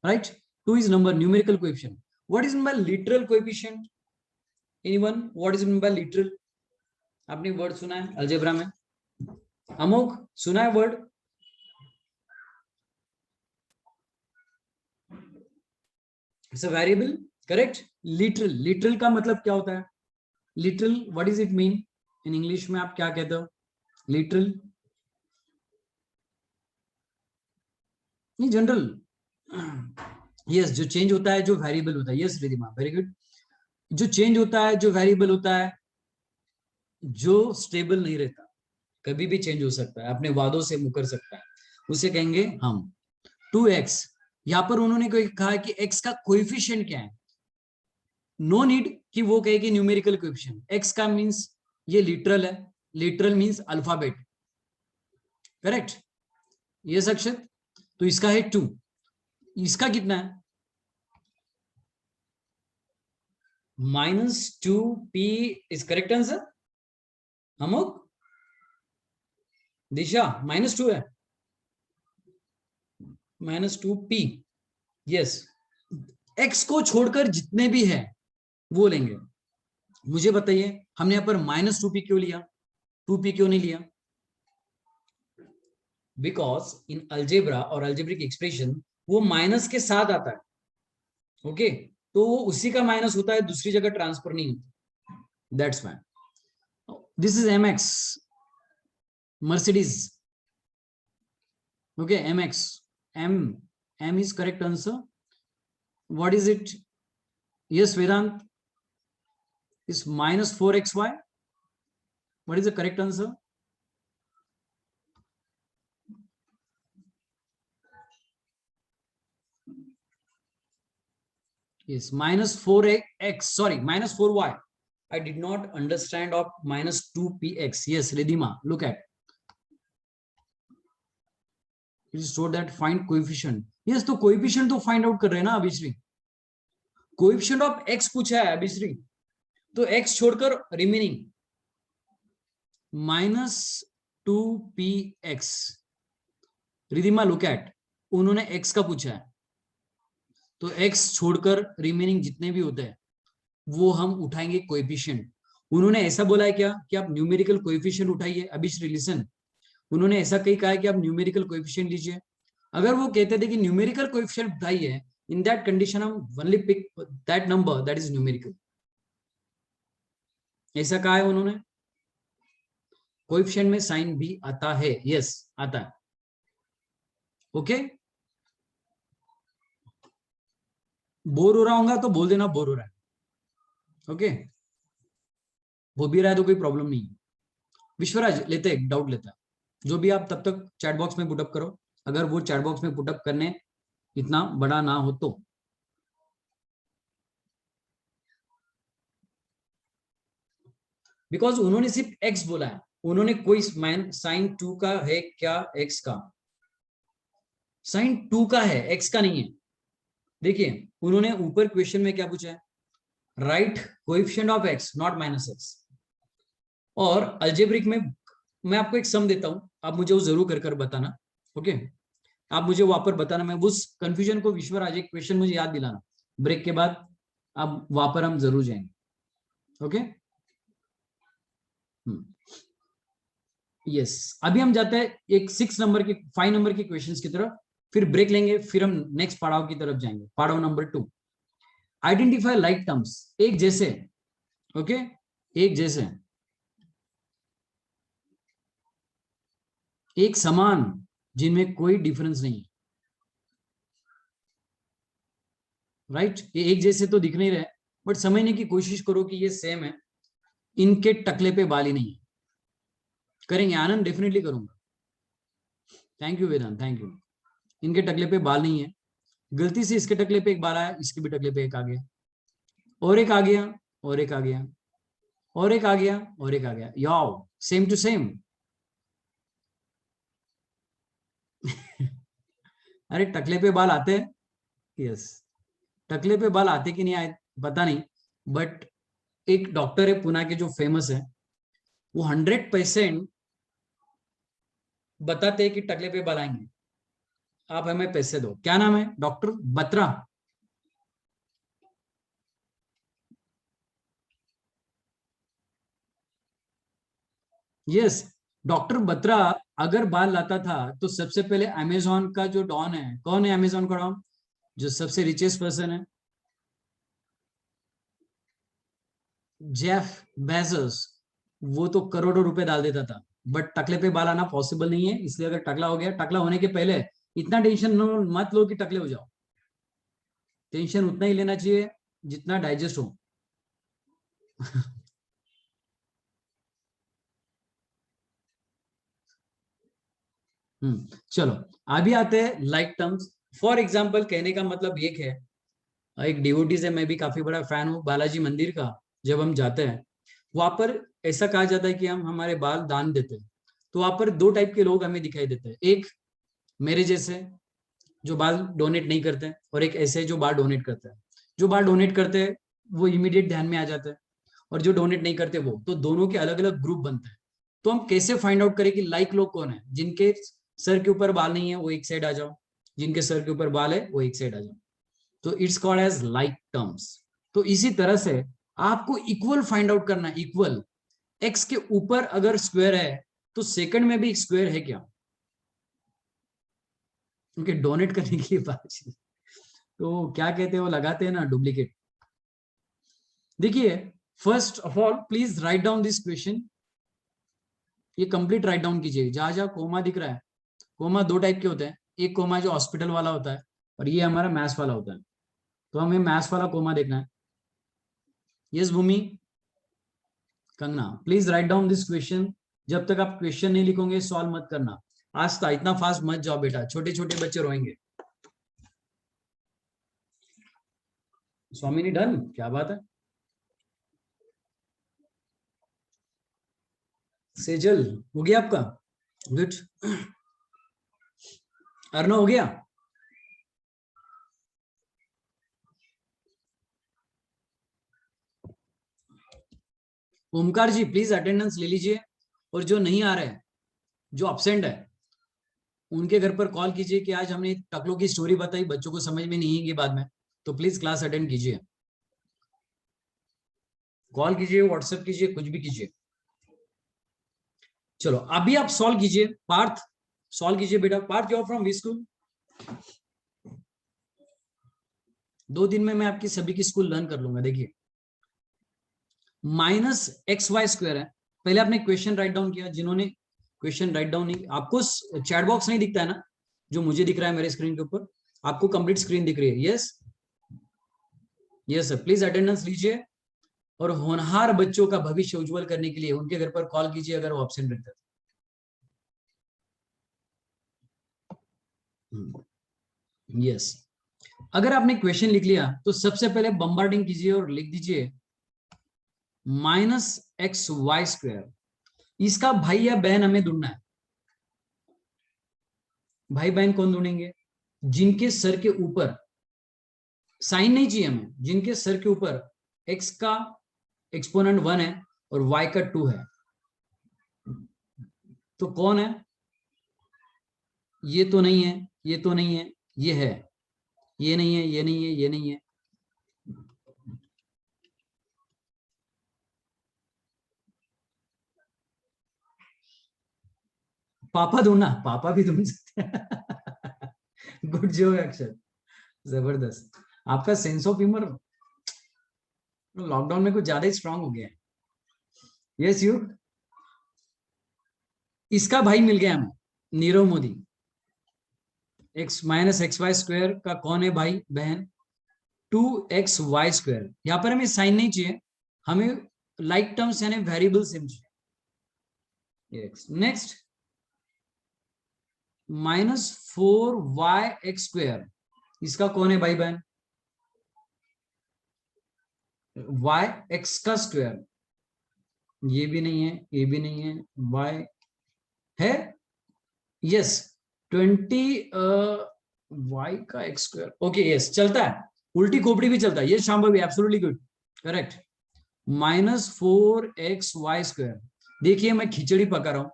right? 2 is number, numerical coefficient. What is mean by literal coefficient? Anyone, what is mean by literal? आपने वर्ड सुना है अलजेब्रा में? अमोक सुना है word? It's a variable, correct? Literal, literal का मतलब क्या होता है? Literal, what is it mean? In English में आप क्या कहते हो लिटरल? नहीं, जनरल। यस, जो चेंज होता है, जो वेरिएबल होता है। Yes Ridhima, very good. जो चेंज होता है, जो वेरिएबल होता है, जो स्टेबल नहीं रहता, कभी भी चेंज हो सकता है, अपने वादों से मुकर सकता है, उसे कहेंगे हम 2x। यहां पर उन्होंने कहा कि x का कोएफिशिएंट क्या है। नो नीड कि वो कहे कि न्यूमेरिकल कोएफिशिएंट। x का मींस ये लिटरल है, literal means alphabet, correct? Yes Akshat, तो इसका है 2, इसका कितना है? -2p is correct answer. Amogh, Disha, -2 है, -2p। यस, x को छोड़कर जितने भी है वो लेंगे। मुझे बताइए हमने यहाँ पर -2p क्यों लिया, 2p क्यों नहीं लिया? बिकॉज इन अलजेब्रा और अलजेब्रिक एक्सप्रेशन वो माइनस के साथ आता है। ओके, तो वो उसी का माइनस होता है, दूसरी जगह ट्रांसफर नहीं होता। That's why this is mx, Mercedes. Okay, mx, m is correct answer. What is it? Yes, Vedant, is -4xy. What is the correct answer? Yes, -4x, sorry, -4y. I did not understand of -2px. Yes, Ridhima, look at. It is told that find coefficient. Yes, तो coefficient तो find out कर रहे हैं ना Abhishree. Coefficient of x पूछा है अभिश्री, तो x छोड़कर remaining -2px। Ridhima look at, उन्होंने x का पूछा है, तो x छोड़कर रिमेनिंग जितने भी होते हैं वो हम उठाएंगे कोएफिशिएंट। उन्होंने ऐसा बोला है क्या कि आप न्यूमेरिकल कोएफिशिएंट उठाइए? अभिश्री लिसन, उन्होंने ऐसा कहीं कहा है कि आप न्यूमेरिकल कोएफिशिएंट लीजिए। अगर वो कहते थे कि न्यूमेरिकल कोएफिशिएंट उठाइए, इन दैट कंडीशन हम only pick that number that is numerical. ऐसा कहा है उन्होंने। कोएफिशिएंट में साइन भी आता है, यस आता है। ओके, बोर हो रहा होगा तो बोल देना बोर हो रहा है। ओके, हो भी रहा है तो कोई प्रॉब्लम नहीं है। विश्वराज लेते एक डाउट लेता है, जो भी आप तब तक चैट बॉक्स में पुटअप करो, अगर वो चैट बॉक्स में पुटअप करने इतना बड़ा ना हो तो। बिकॉज उन्होंने सिर्फ x बोला है, उन्होंने कोई साइन 2 का है क्या? x का साइन 2 का है, x का नहीं है। देखिए उन्होंने ऊपर क्वेश्चन में क्या पूछा है? Right coefficient of x not -x। और अल्जेब्रिक में मैं आपको एक सम देता हूं, आप मुझे वो जरूर कर बताना। ओके, आप मुझे वहां पर बताना, मैं उस कंफ्यूजन को विश्वराज एक क्वेश्चन मुझे याद दिलाना, ब्रेक के बाद अब वहां पर हम जरूर जाएंगे। ओके, यस, अभी हम जाते हैं एक 6 नंबर के 5 नंबर के क्वेश्चंस की तरफ, फिर ब्रेक लेंगे, फिर हम नेक्स्ट पड़ाव की तरफ जाएंगे, पड़ाव नंबर 2। आइडेंटिफाई लाइक टर्म्स, एक जैसे। ओके, एक जैसे, एक समान, जिनमें कोई डिफरेंस नहीं है। राइट, ये एक जैसे तो दिख नहीं रहे, बट समझने की कोशिश करो कि ये सेम है। इनके टकले पे बाल ही नहीं है। करेंगे आनंद, डेफिनेटली करूंगा। Thank you Vedant, thank you. इनके टकले पे बाल नहीं है, गलती से इसके टकले पे एक बाल आया, इसके भी टकले पे एक आ गया, और एक आ गया, और एक आ गया, और एक आ गया, और एक आ गया, याओ सेम टू सेम। अरे टकले पे बाल आते हैं, यस, टकले पे बाल आते कि नहीं आए पता नहीं, बट एक डॉक्टर है पुणे के जो फेमस है, वो 100% बताते हैं कि टकले पे बाल आएंगे, आप हमें पैसे दो। क्या नाम है? Doctor Batra. Yes, doctor Batra अगर बाल लाता था तो सबसे पहले अमेजोन का जो डॉन है, कौन है अमेजोन का डॉन, जो सबसे रिचेस्ट पर्सन है, जेफ बेजोस, वो तो करोड़ों रुपए डाल देता था। बट टकले पे बाल आना पॉसिबल नहीं है, इसलिए अगर टकला हो गया, टकला होने के पहले इतना टेंशन मत लो कि टकले हो जाओ। टेंशन उतना ही लेना चाहिए जितना डाइजेस्ट हो। चलो अभी आते हैं लाइक टर्म्स। फॉर एग्जाम्पल, कहने का मतलब ये है, एक डिवोटी से मैं भी काफी बड़ा फैन हूँ बालाजी मंदिर का। जब हम जाते हैं वहां पर ऐसा कहा जाता है कि हम हमारे बाल दान देते हैं, तो वहां पर दो टाइप के लोग हमें दिखाई देते हैं। एक मेरे जैसे जो बाल डोनेट नहीं करते हैं, और एक ऐसे जो बाल डोनेट करते हैं। जो बाल डोनेट करते हैं वो इमीडिएट ध्यान में आ जाते हैं, और जो डोनेट नहीं करते वो, तो दोनों के अलग अलग ग्रुप बनते हैं। तो हम कैसे फाइंड आउट करें कि लाइक लोग कौन है? जिनके सर के ऊपर बाल नहीं है वो एक साइड आ जाओ, जिनके सर के ऊपर बाल है वो एक साइड आ जाओ। तो it's called as like terms. तो इसी तरह से आपको इक्वल फाइंड आउट करना है। इक्वल, एक्स के ऊपर अगर स्क्वायर है तो सेकंड में भी एक स्क्वायर है क्या? क्योंकि डोनेट करने की बात है। तो क्या कहते हैं वो लगाते हैं ना डुप्लीकेट। देखिए, first of all please write down this question. ये कंप्लीट राइट डाउन कीजिए। जहां जहां कोमा दिख रहा है, कोमा दो टाइप के होते हैं। एक कोमा जो हॉस्पिटल वाला होता है, और ये हमारा मैथ्स वाला होता है। तो हमें मैथ्स वाला कोमा देखना है। Yes Bhumi, Kangana, please write down this question. जब तक आप क्वेश्चन नहीं लिखोगे सॉल्व मत करना। आस्था, इतना फास्ट मत जाओ बेटा, छोटे छोटे बच्चे रोएंगे। स्वामिनी डन, क्या बात है। सेजल हो गया आपका? गुड। अर्नो हो गया? ओमकार जी प्लीज अटेंडेंस ले लीजिए, और जो नहीं आ रहे हैं, जो अब्सेंट है, उनके घर पर कॉल कीजिए कि आज हमने टकलों की स्टोरी बताई, बच्चों को समझ में नहीं आएगी बाद में, तो प्लीज क्लास अटेंड कीजिए। कॉल कीजिए, व्हाट्सएप कीजिए, कुछ भी कीजिए। चलो अभी आप सॉल्व कीजिए। पार्थ सॉल्व कीजिए बेटा। Parth, you are from V school? 2 दिन में मैं आपकी सभी की स्कूल लर्न कर लूंगा। देखिए, -xy² है। पहले आपने क्वेश्चन राइट डाउन किया। जिन्होंने क्वेश्चन राइट डाउन नहीं, आपको चैट बॉक्स नहीं दिखता है ना, जो मुझे दिख रहा है मेरे स्क्रीन के ऊपर? आपको कंप्लीट स्क्रीन दिख रही है? Yes, yes sir. Please attendance लीजिए, और होनहार बच्चों का भविष्य उज्जवल करने के लिए उनके घर पर कॉल कीजिए अगर वो एब्सेंट रहते हैं। यस, अगर आपने क्वेश्चन लिख लिया तो सबसे पहले बम्बार्डिंग कीजिए और लिख दीजिए -xy²। इसका भाई या बहन हमें ढूंढना है। भाई बहन कौन ढूंढेंगे? जिनके सर के ऊपर साइन नहीं चाहिए हमें, जिनके सर के ऊपर x का एक्सपोनेंट 1 है और y का 2 है। तो कौन है? ये तो नहीं है, ये तो नहीं है, ये है। ये नहीं है, ये नहीं है, ये नहीं है। पापा ढूंढना, पापा भी ढूंढ सकते हैं। गुड जो अक्षर, जबरदस्त। आपका सेंस ऑफ ह्यूमर लॉकडाउन में कुछ ज्यादा ही स्ट्रांग हो गया है। Yes you. इसका भाई मिल गया हमें, नीरव मोदी। x -xy² का कौन है भाई बहन? 2xy²। यहाँ पर हमें साइन नहीं चाहिए, हमें लाइक टर्म्स यानी वेरिएबल सेम चाहिए। नेक्स्ट -4y(x²), इसका कौन है भाई बहन? y(x²), ये भी नहीं है, ये भी नहीं है, y है, यस 20 y का x², ओके यस चलता है, उल्टी खोपड़ी भी चलता है, ये शाम भी एब्सोल्युटली गुड, करेक्ट। -4xy²। देखिए मैं खिचड़ी पका रहा हूं,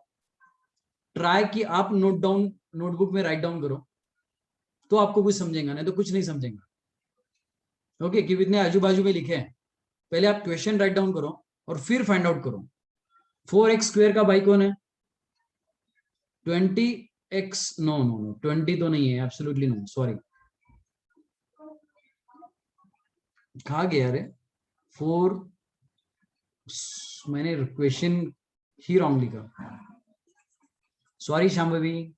ट्राई कि आप नोट डाउन, नोटबुक में राइट डाउन करो तो आपको कुछ समझेगा, नहीं तो कुछ नहीं समझेगा। ओके कि इतने आजू बाजू में लिखे हैं, पहले आप क्वेश्चन राइट डाउन करो और फिर फाइंड आउट करो। 4x² का भाई कौन है? 20x, नो नो नो 20 तो नहीं है, एब्सोल्युटली नो, सॉरी, कहा गया रे 4, मैंने क्वेश्चन ही रॉन्ग लिखा, सॉरी शांभवी।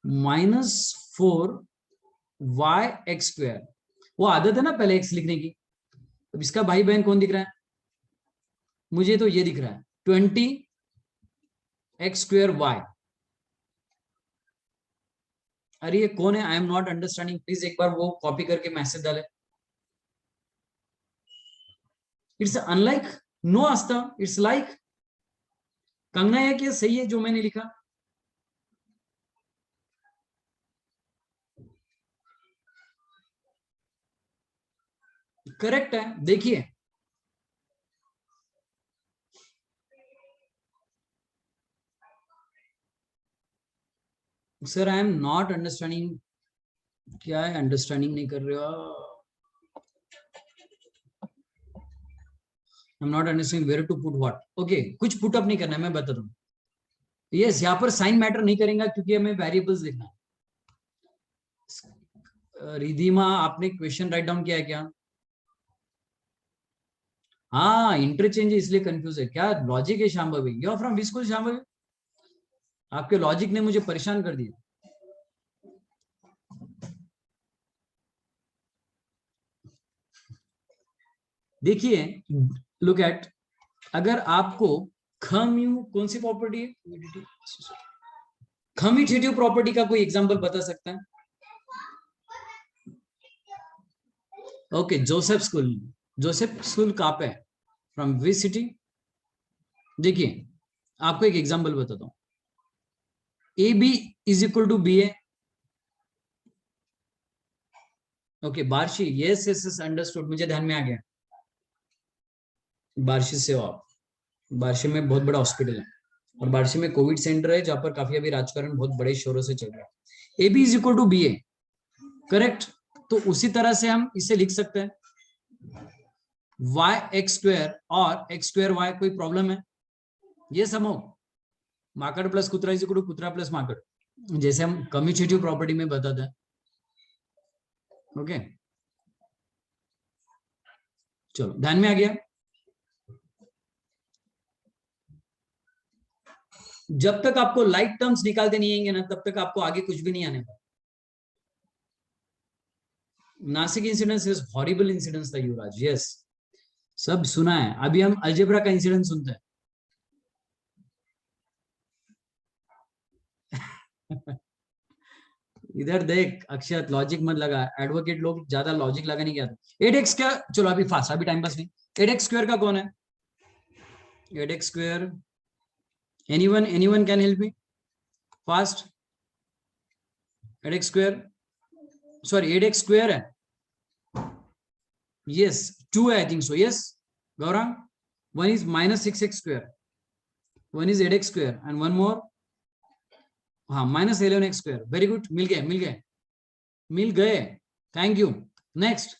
-4y(x²), वो आदत है ना पहले x लिखने की। अब इसका भाई बहन कौन दिख रहा है? मुझे तो ये दिख रहा है 20x²y। अरे ये कौन है? I am not understanding, please एक बार वो कॉपी करके मैसेज डाले। It's unlike, no Astha, it's like. Kangana है कि सही है जो मैंने लिखा? करेक्ट है, देखिए sir I am not understanding, क्या है अंडरस्टैंडिंग नहीं कर रहे हो? I am not understanding where to put what. Okay कुछ पुट अप नहीं करना है, मैं बता दूं। यस यहाँ पर साइन मैटर नहीं करेंगे क्योंकि हमें वेरिएबल्स लिखना है। रिधिमा आपने क्वेश्चन राइट डाउन किया है क्या? हाँ इंटरचेंज इसलिए कंफ्यूज है क्या? लॉजिक है Shambhavi, you are from which school Shambhavi? आपके लॉजिक ने मुझे परेशान कर दिया। देखिए लुक एट, अगर आपको खम्यू कौन सी प्रॉपर्टी है, कम्यूटेटिव प्रॉपर्टी का कोई एग्जांपल बता सकता है? Okay Joseph school, Joseph school कहाँ पे है? From which city? देखिए आपको एक एग्जांपल बताता हूं, A B is equal to B A. Okay Barshi, yes yes yes understood, मुझे ध्यान में आ गया। बार्शी से हो आप? बार्शी में बहुत बड़ा हॉस्पिटल है और बार्शी में कोविड सेंटर है जहां पर काफी अभी राजकारण बहुत बड़े शोरों से चल रहा है। A B is equal to B A, correct. तो उसी तरह से हम इसे लिख सकते हैं y(x²) और x²y, कोई प्रॉब्लम है? ये समो माकड़ प्लस कुतरा इज इक्वल टू कुतरा प्लस माकड़, जैसे हम कम्यूटेटिव प्रॉपर्टी में बताते हैं। ओके चलो ध्यान में आ गया। जब तक आपको लाइक टर्म्स निकालते नहीं आएंगे ना तब तक आपको आगे कुछ भी नहीं आने वाला। Nashik incidence is horrible incidence था युवराज, यस सब सुना है। अभी हम अलजेब्रा का इंसिडेंट सुनते हैं। इधर देख अक्षत, लॉजिक मत लगा, एडवोकेट लोग ज्यादा लॉजिक लगाने के आते। 8x क्या, चलो अभी फास्ट, अभी टाइम पास नहीं। 8x² का कौन है? 8x², anyone can help me fast? 8x², sorry 8x² है, yes 2 है, I think so, yes Gaurav, one is -6x², one is 8x² and one more, हाँ -11x², वेरी गुड, मिल गए मिल गए मिल गए, thank you. Next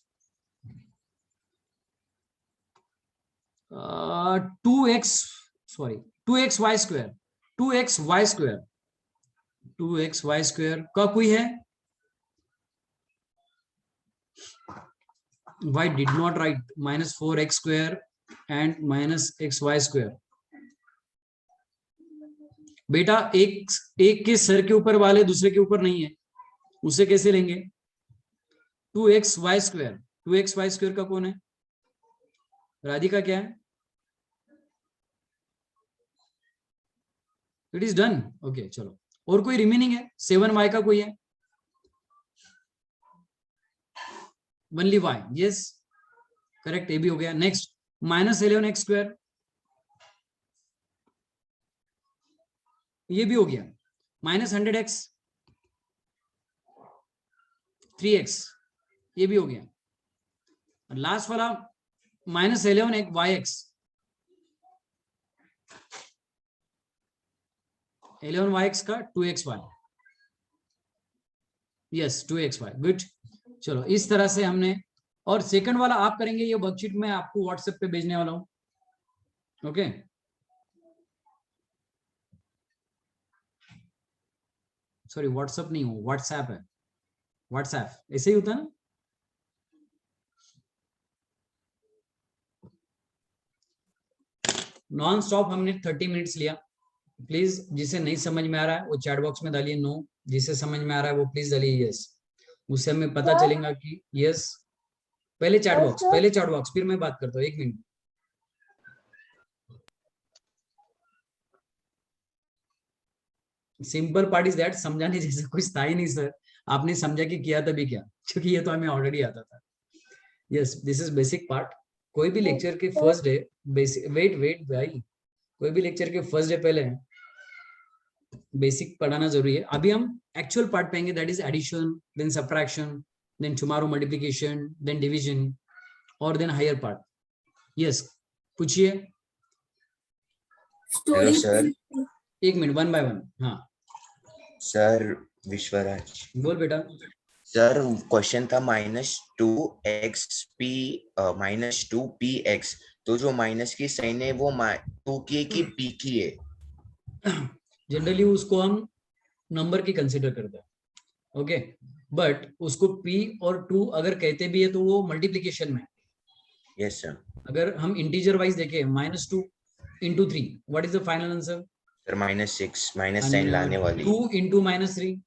2x, sorry 2xy², 2xy² 2xy² का कोई है? Why did not write -4x² and -xy²? बेटा एक के सर के ऊपर वाले दूसरे के ऊपर नहीं है, उसे कैसे लेंगे? 2xy², 2xy² का कौन है? राधिका क्या है? It is done. ओके चलो, और कोई रिमेनिंग है? 7y का कोई है? ओनली y, यस करेक्ट, ये भी हो गया। नेक्स्ट -11x², ये भी हो गया। -100x, 3x, ये भी हो गया। लास्ट वाला -11yx, 11yx का 2xy, यस 2xy, गुड। चलो इस तरह से हमने, और सेकंड वाला आप करेंगे, ये वर्कशीट में आपको व्हाट्सएप पे भेजने वाला हूं। ओके सॉरी, व्हाट्सएप नहीं हो, व्हाट्सएप है, व्हाट्सएप ऐसे ही होता है ना। नॉन स्टॉप हमने 30 मिनट्स लिया। प्लीज जिसे नहीं समझ में आ रहा है वो चैट बॉक्स में डालिए नो, जिसे समझ में आ रहा है वो प्लीज डालिए यस, उससे हमें पता सर? चलेगा कि यस। पहले चैट सर, बॉक्स, सर? पहले चैट बॉक्स, फिर मैं बात करता हूँ, 1 minute. Simple part is that, समझाने जैसा कुछ था ही नहीं सर, आपने समझा कि किया तभी क्या, क्योंकि ये तो हमें ऑलरेडी आता था। Yes this is basic part. कोई भी लेक्चर के फर्स्ट डे बेसिक, वेट भाई, कोई भी लेक्चर के फर्स्ट डे पहले बेसिक पढ़ाना जरूरी है। अभी हम एक्चुअल पार्ट पाएंगे, that is addition, then subtraction, then tomorrow multiplication, then division, और देन हायर पार्ट। यस पूछिए। Hello sir. 1 minute, 1 by 1। हाँ सर विश्वराज। बोल बेटा। सर क्वेश्चन था -2px, तो जो माइनस की साइन है वो 2 की है कि p की है? जनरली उसको हम नंबर की कंसिडर करते हैं, ओके, बट उसको p और 2 अगर कहते भी है तो वो मल्टीप्लीकेशन में। Yes sir. अगर हम इंटीजर वाइज देखें, -2 into 3, what is the final answer? Sir -6, minus sign लाने वाली। 2 into -3,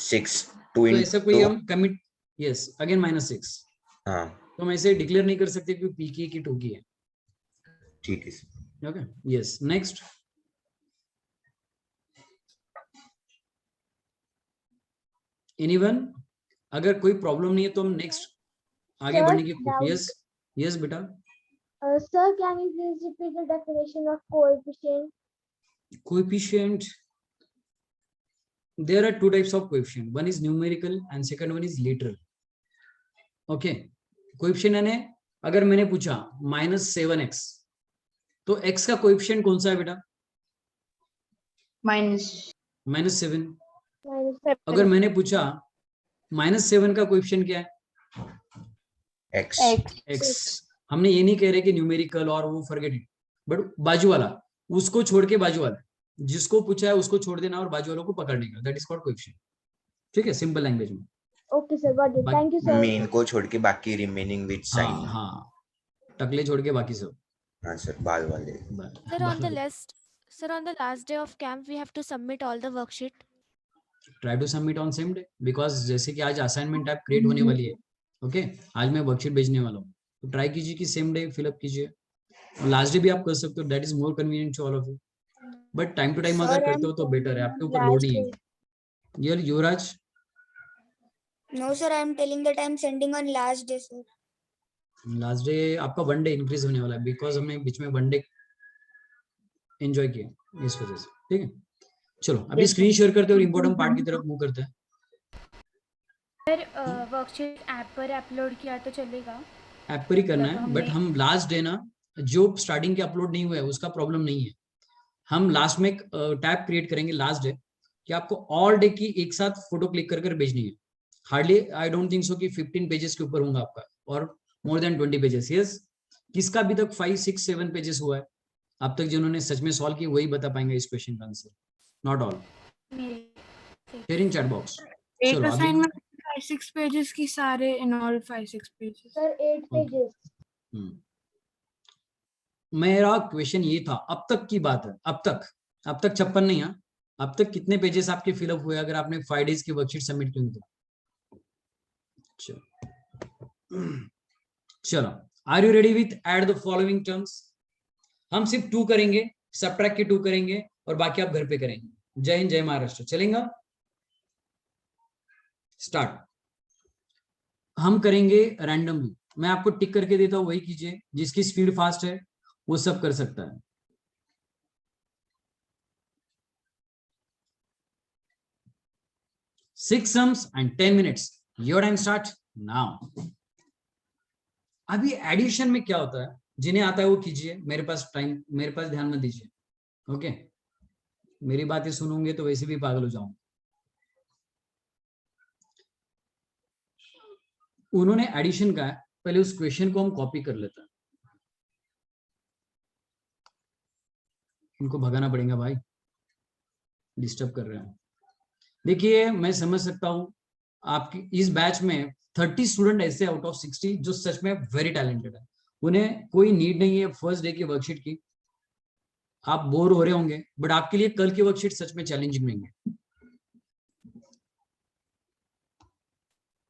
6, 2 तो ऐसा कोई into, हम कमिट, यस अगेन -6, हाँ तो हम ऐसे डिक्लेयर नहीं कर सकते कि p की है कि 2 की है। ठीक है sir. Okay yes next. Anyone? अगर कोई प्रॉब्लम नहीं है तो हम नेक्स्ट आगे Sir, बढ़ने की। doubt. यस यस बेटा। Sir, can you please repeat the definition of coefficient? Coefficient, there are two types of coefficient, one is numerical and second one is literal. Okay, coefficient यानी अगर मैंने पूछा -7x, तो x का coefficient कौन सा है बेटा? -7 -7. अगर मैंने पूछा -7 का कोएफिशिएंट क्या है? x। x। हमने ये नहीं कह रहे कि न्यूमेरिकल और वो फॉरगेट इट, बट बाजू वाला, उसको छोड़ के बाजू वाला, जिसको पूछा है उसको छोड़ देना और बाजू वालों को पकड़ने का, दैट इज कॉल्ड कोएफिशिएंट। ठीक है, सिंपल लैंग्वेज में। Okay, sir, got it. Thank you, sir. Main को छोड़ के बाकी रिमेनिंग विद साइन। हाँ हाँ, टकले छोड़ के बाकी सब। हाँ सर, बाल वाले। Sir, on the last day of camp, we have to submit all the worksheet. Try to submit on same day, because जैसे कि आज असाइनमेंट टाइप क्रिएट होने वाली है, ओके आज मैं वर्कशीट भेजने वाला हूँ, तो ट्राई कीजिए कि सेम डे फिलअप कीजिए। लास्ट डे भी आप कर सकते हो, that is more convenient to all of you, but time to time अगर करते हो तो बेटर है, आपके ऊपर लोड नहीं है। ये युवराज? No, sir, I am telling that I am sending on last day, sir. Last day आपका 1 डे इंक्रीज होने वाला है, बिकॉज हमने बीच में 1 डे एंजॉय किया इस वजह से। ठीक है, चलो अभी स्क्रीन शेयर करते हैं और इम्पोर्टेंट पार्ट की तरफ मूव करते हैं। सर वर्कशीट ऐप पर अपलोड किया तो चलेगा? ऐप पर ही करना मतलब है, बट हमने- हम लास्ट डे ना, जो स्टार्टिंग के अपलोड नहीं हुआ है उसका प्रॉब्लम नहीं है, हम लास्ट में एक टैब क्रिएट करेंगे लास्ट डे कि आपको ऑल डे की एक साथ फोटो क्लिक कर भेजनी है। Hardly I don't think so कि 15 पेजेस के ऊपर होगा आपका, और मोर देन 20 पेजेस। यस, किसका अभी तक 5, 6, 7 पेजेस हुआ है अब तक, जिन्होंने सच में सॉल्व की वही बता पाएंगे इस क्वेश्चन का answer, not all. Share in chat box. एक चलो अभी असाइनमेंट 5-6 पेजेस की, सारे in all 5-6 pages. Sir, 8 pages. मेरा क्वेश्चन ये था, अब तक की बात है, अब तक 56 नहीं है, अब तक कितने पेजेस आपके फिलअप हुए अगर आपने 5 डेज की वर्कशीट सबमिट की तो? चलो, are you ready with add the following terms? हम सिर्फ 2 करेंगे, सबट्रैक्ट के 2 करेंगे और बाकी आप घर पे करेंगे। जय हिंद, जय महाराष्ट्र। चलेगा? स्टार्ट। हम करेंगे रैंडमली, मैं आपको टिक करके देता हूं, वही कीजिए। जिसकी स्पीड फास्ट है वो सब कर सकता है। Six sums and 10 minutes. Your time start now. अभी एडिशन में क्या होता है, जिन्हें आता है वो कीजिए, मेरे पास ध्यान मत दीजिए। ओके, मेरी बातें सुनोगे तो वैसे भी पागल हो जाऊंगा। उन्होंने एडिशन का है, पहले उस क्वेश्चन को हम कॉपी कर लेते हैं। उनको भगाना पड़ेगा भाई, डिस्टर्ब कर रहे हैं। देखिए, मैं समझ सकता हूं आपकी इस बैच में 30 स्टूडेंट ऐसे आउट ऑफ 60 जो सच में वेरी टैलेंटेड है। उन्हें कोई नीड नहीं है फर्स्ट डे की वर्कशीट की। आप बोर हो रहे होंगे, बट आपके लिए कल की वर्कशीट सच में चैलेंजिंग नहीं है।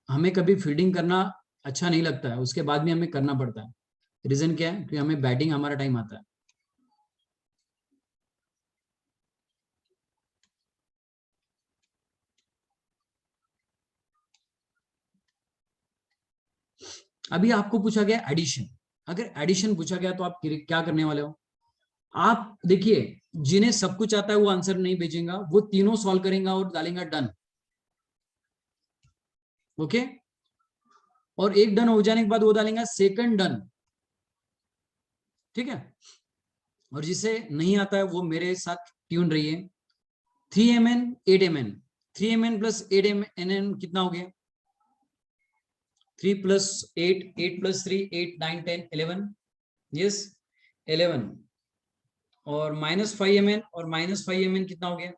हमें कभी फील्डिंग करना अच्छा नहीं लगता है, उसके बाद भी हमें करना पड़ता है। रीजन क्या है? कि हमें बैटिंग हमारा टाइम आता है। अभी आपको पूछा गया एडिशन। अगर एडिशन पूछा गया तो आप क्या करने वाले हो? आप देखिए, जिन्हें सब कुछ आता है वो आंसर नहीं भेजेगा, वो तीनों सॉल्व करेगा और डालेगा डन। ओके, और एक डन हो जाने के बाद वो डालेगा सेकंड डन। ठीक है, और जिसे नहीं आता है वो मेरे साथ ट्यून रहिए। 3mn 8mn, 3mn plus 8mn कितना हो गया? 3 plus 8, 8 plus 3, 8, 9, 10, 11, yes 11, और minus 5mn और minus 5mn कितना हो गया?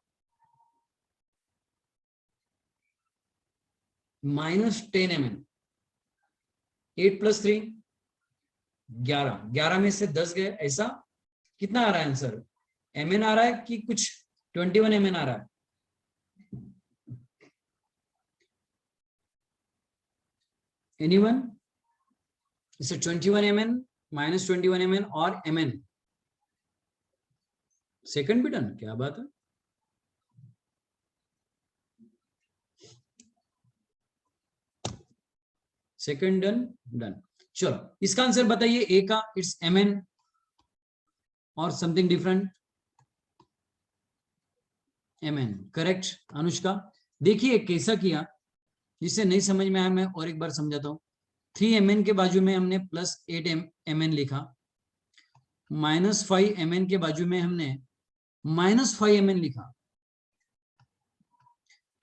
minus 10mn। 8 plus 3 11, 11 में से 10 गए, ऐसा कितना आ रहा है आंसर? mn आ रहा है कि कुछ 21 mn आ रहा है? Anyone? इसे 21 mn minus 21 mn और mn सेकंड भी डन। क्या बात है, सेकंड डन, डन। चलो, इसका आंसर बताइए। ए का इट्स mn और something different. mn correct. Anushka, देखिए कैसा किया, जिसे नहीं समझ में आया मैं और एक बार समझाता हूँ। 3mn के बाजू में हमने प्लस 8mn लिखा, माइनस 5mn के बाजू में हमने माइनस 5mn लिखा,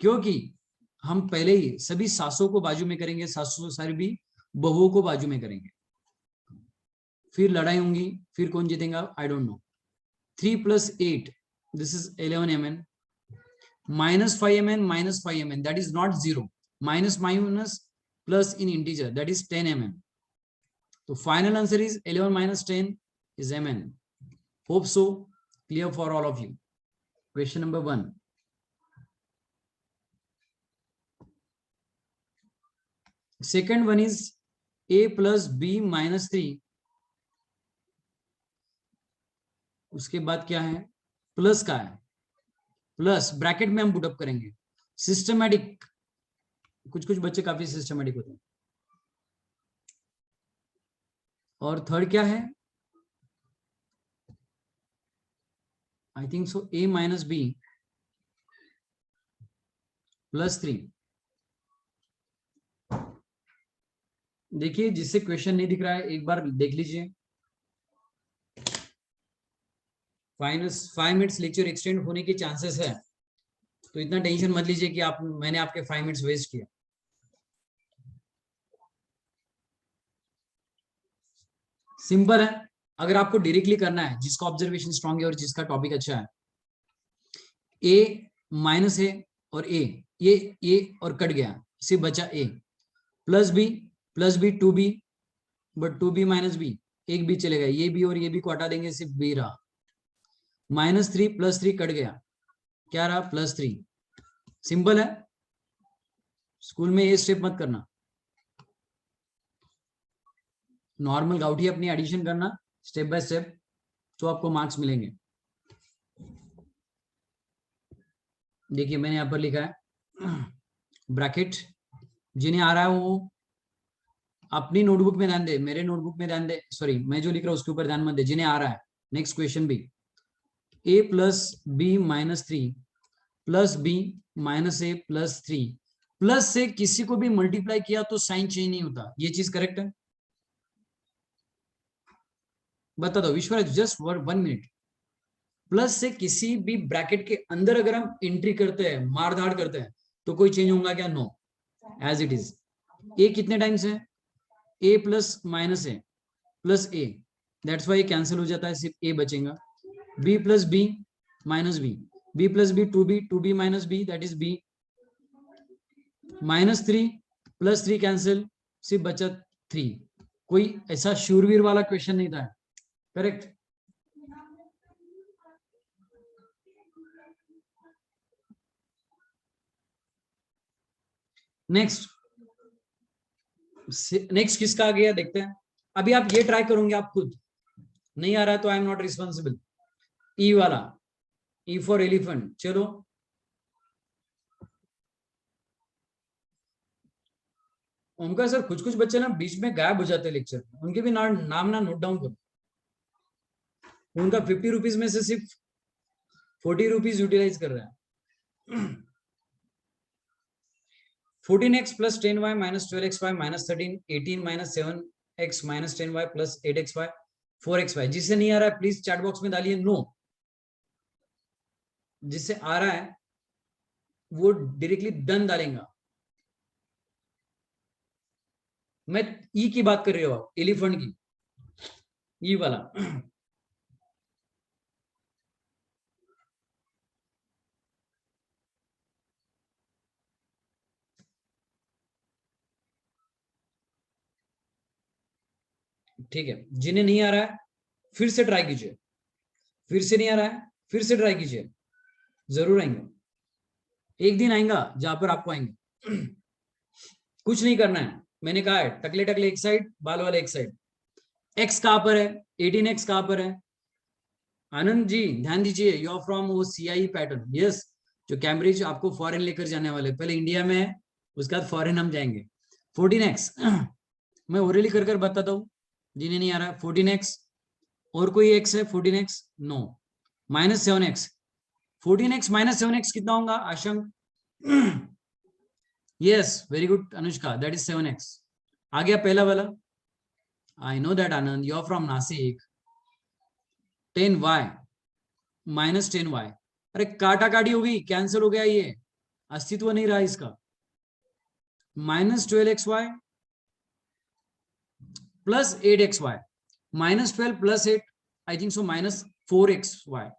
क्योंकि हम पहले ही सभी सासों को बाजू में करेंगे, सासों सारी भी बहुओं को बाजू में करेंगे, फिर लड़ाई होंगी, फिर कौन जीतेगा आई don't no. 3 plus 8, this is 11mn, minus 5mn minus 5mn, that is not 0, minus plus in integer, that is 10mn. So final answer is 11 minus 10 is mn. Hope so clear for all of you. Question number 1. Second one is a plus b minus 3. उसके बाद क्या है? Plus का है, plus bracket में हम put up करेंगे। Systematic, कुछ बच्चे काफी सिस्टमैटिक होते हैं। और थर्ड क्या है? I think so a minus B plus 3। देखिए, जिससे क्वेश्चन नहीं दिख रहा है एक बार देख लीजिए। 5 मिनट्स लेक्चर एक्सटेंड होने के चांसेस है, तो इतना टेंशन मत लीजिए कि मैंने आपके 5 मिनट्स वेस्ट किया। सिंपल है। अगर आपको डायरेक्टली करना है, जिसका ऑब्जर्वेशन स्ट्रांग है और जिसका टॉपिक अच्छा है, a माइनस है और ये और कट गया, सिर्फ बचा a, plus B 2b, but 2b minus B, एक बी चलेगा, ये भी और ये भी को हटा देंगे, सिर्फ b रहा। माइनस 3 प्लस 3 कट गया, क्या रहा? प्लस 3। सिंपल है, स्कूल में ये स्टेप मत करना। नॉर्मल गाउठी अपनी एडिशन करना स्टेप बाय स्टेप, तो आपको मार्क्स मिलेंगे। देखिए मैंने यहाँ पर लिखा है ब्रैकेट, जिन्हें आ रहा है वो अपनी नोटबुक में ध्यान दे, मेरे नोटबुक में ध्यान दे, सॉरी मैं जो लिख रहा हूँ उसके ऊपर ध्यान मत दे, जिन्हें आ रहा है। नेक्स्ट क्वेश्चन भी, a plus B minus 3 plus B minus A plus 3, plus से किसी को भी मल्टीप्लाई किया तो साइन चेंज नहीं होता, ये चीज करेक्ट है? बता दो विश्वराज, जस्ट 1 मिनट। प्लस से किसी भी ब्रैकेट के अंदर अगर हम एंट्री करते हैं, मार धाड़ करते हैं, तो कोई चेंज होगा क्या? No, as it is. A कितने टाइम्स है? A plus minus A plus a, that's why cancel हो जाता है, सिर्फ ए बचेगा। B plus B minus b, b plus B 2b minus b, that is b. Minus 3 plus 3 cancel, सिर्फ बचा 3। कोई ऐसा शूरवीर वाला क्वेश्चन नहीं था, करेक्ट? नेक्स्ट किसका आ गया देखते हैं। अभी आप ये ट्राई करोगे आप खुद, नहीं आ रहा है तो आई एम नॉट रिस्पॉन्सिबल। ई वाला, ई फॉर एलिफेंट। चलो ओमकार सर, कुछ बच्चे ना बीच में गायब हो जाते हैं लेक्चर, उनके भी नाम ना नोट डाउन करो। उनका 50 रुपीज में से सिर्फ 40 रुपीज यूटिलाइज कर रहा है। 14x plus 10y minus 12xy minus 13, 18 minus 7x minus 10y plus 8xy 4xy। जिसे नहीं आ रहा है प्लीज चैट बॉक्स में डालिए नो। जिसे आ रहा है वो डायरेक्टली डन डालेगा। मैं ई की बात कर रही हूँ, एलिफेंट की, ई वाला। ठीक है, जिन्हें नहीं आ रहा है फिर से ट्राई कीजिए, फिर से नहीं आ रहा है फिर से ट्राई कीजिए, जरूर आएंगे। एक दिन आएगा जहां पर आपको आएंगे। कुछ नहीं करना है, मैंने कहा है टकले टकले एक साइड, बाल वाले एक साइड। एक्स कहां पर है? 18x कहां पर है? आनंद जी ध्यान दीजिए, यू आर फ्रॉम वो CIE पैटर्न। यस, जो कैम्ब्रिज आपको फॉरेन लेकर जाने वाले, पहले इंडिया में है उसके बाद फॉरेन हम जाएंगे। 14x मैं ओरली कर बताता हूँ जिन्हें नहीं आ रहा है। 14x और कोई x है 14x? No. Minus 7x, 14x minus 7x कितना होगा Ashank? Yes very good Anushka, that is 7x। आ गया पहला वाला। I know that Anand, you are from Nashik. 10y minus 10y, अरे काटा काटी होगी, कैंसिल हो गया, ये अस्तित्व नहीं रहा इसका। Minus 12xy plus 8xy, minus 12 plus 8, आई थिंक सो माइनस 4xy।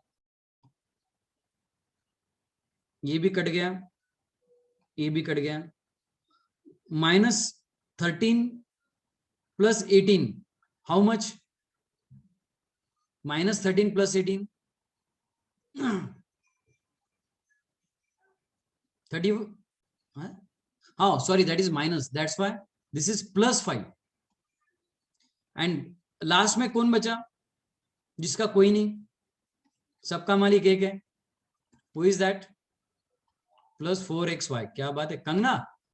ये भी कट गया, ये भी कट गया। Minus 13 plus 18, how much? Minus 13 plus 18 30, हाँ sorry that is minus, that's why this is plus 5। And last में कौन बचा जिसका कोई नहीं, सबका मालिक एक है? Who is that? Plus 4xy। क्या बात है कंगना,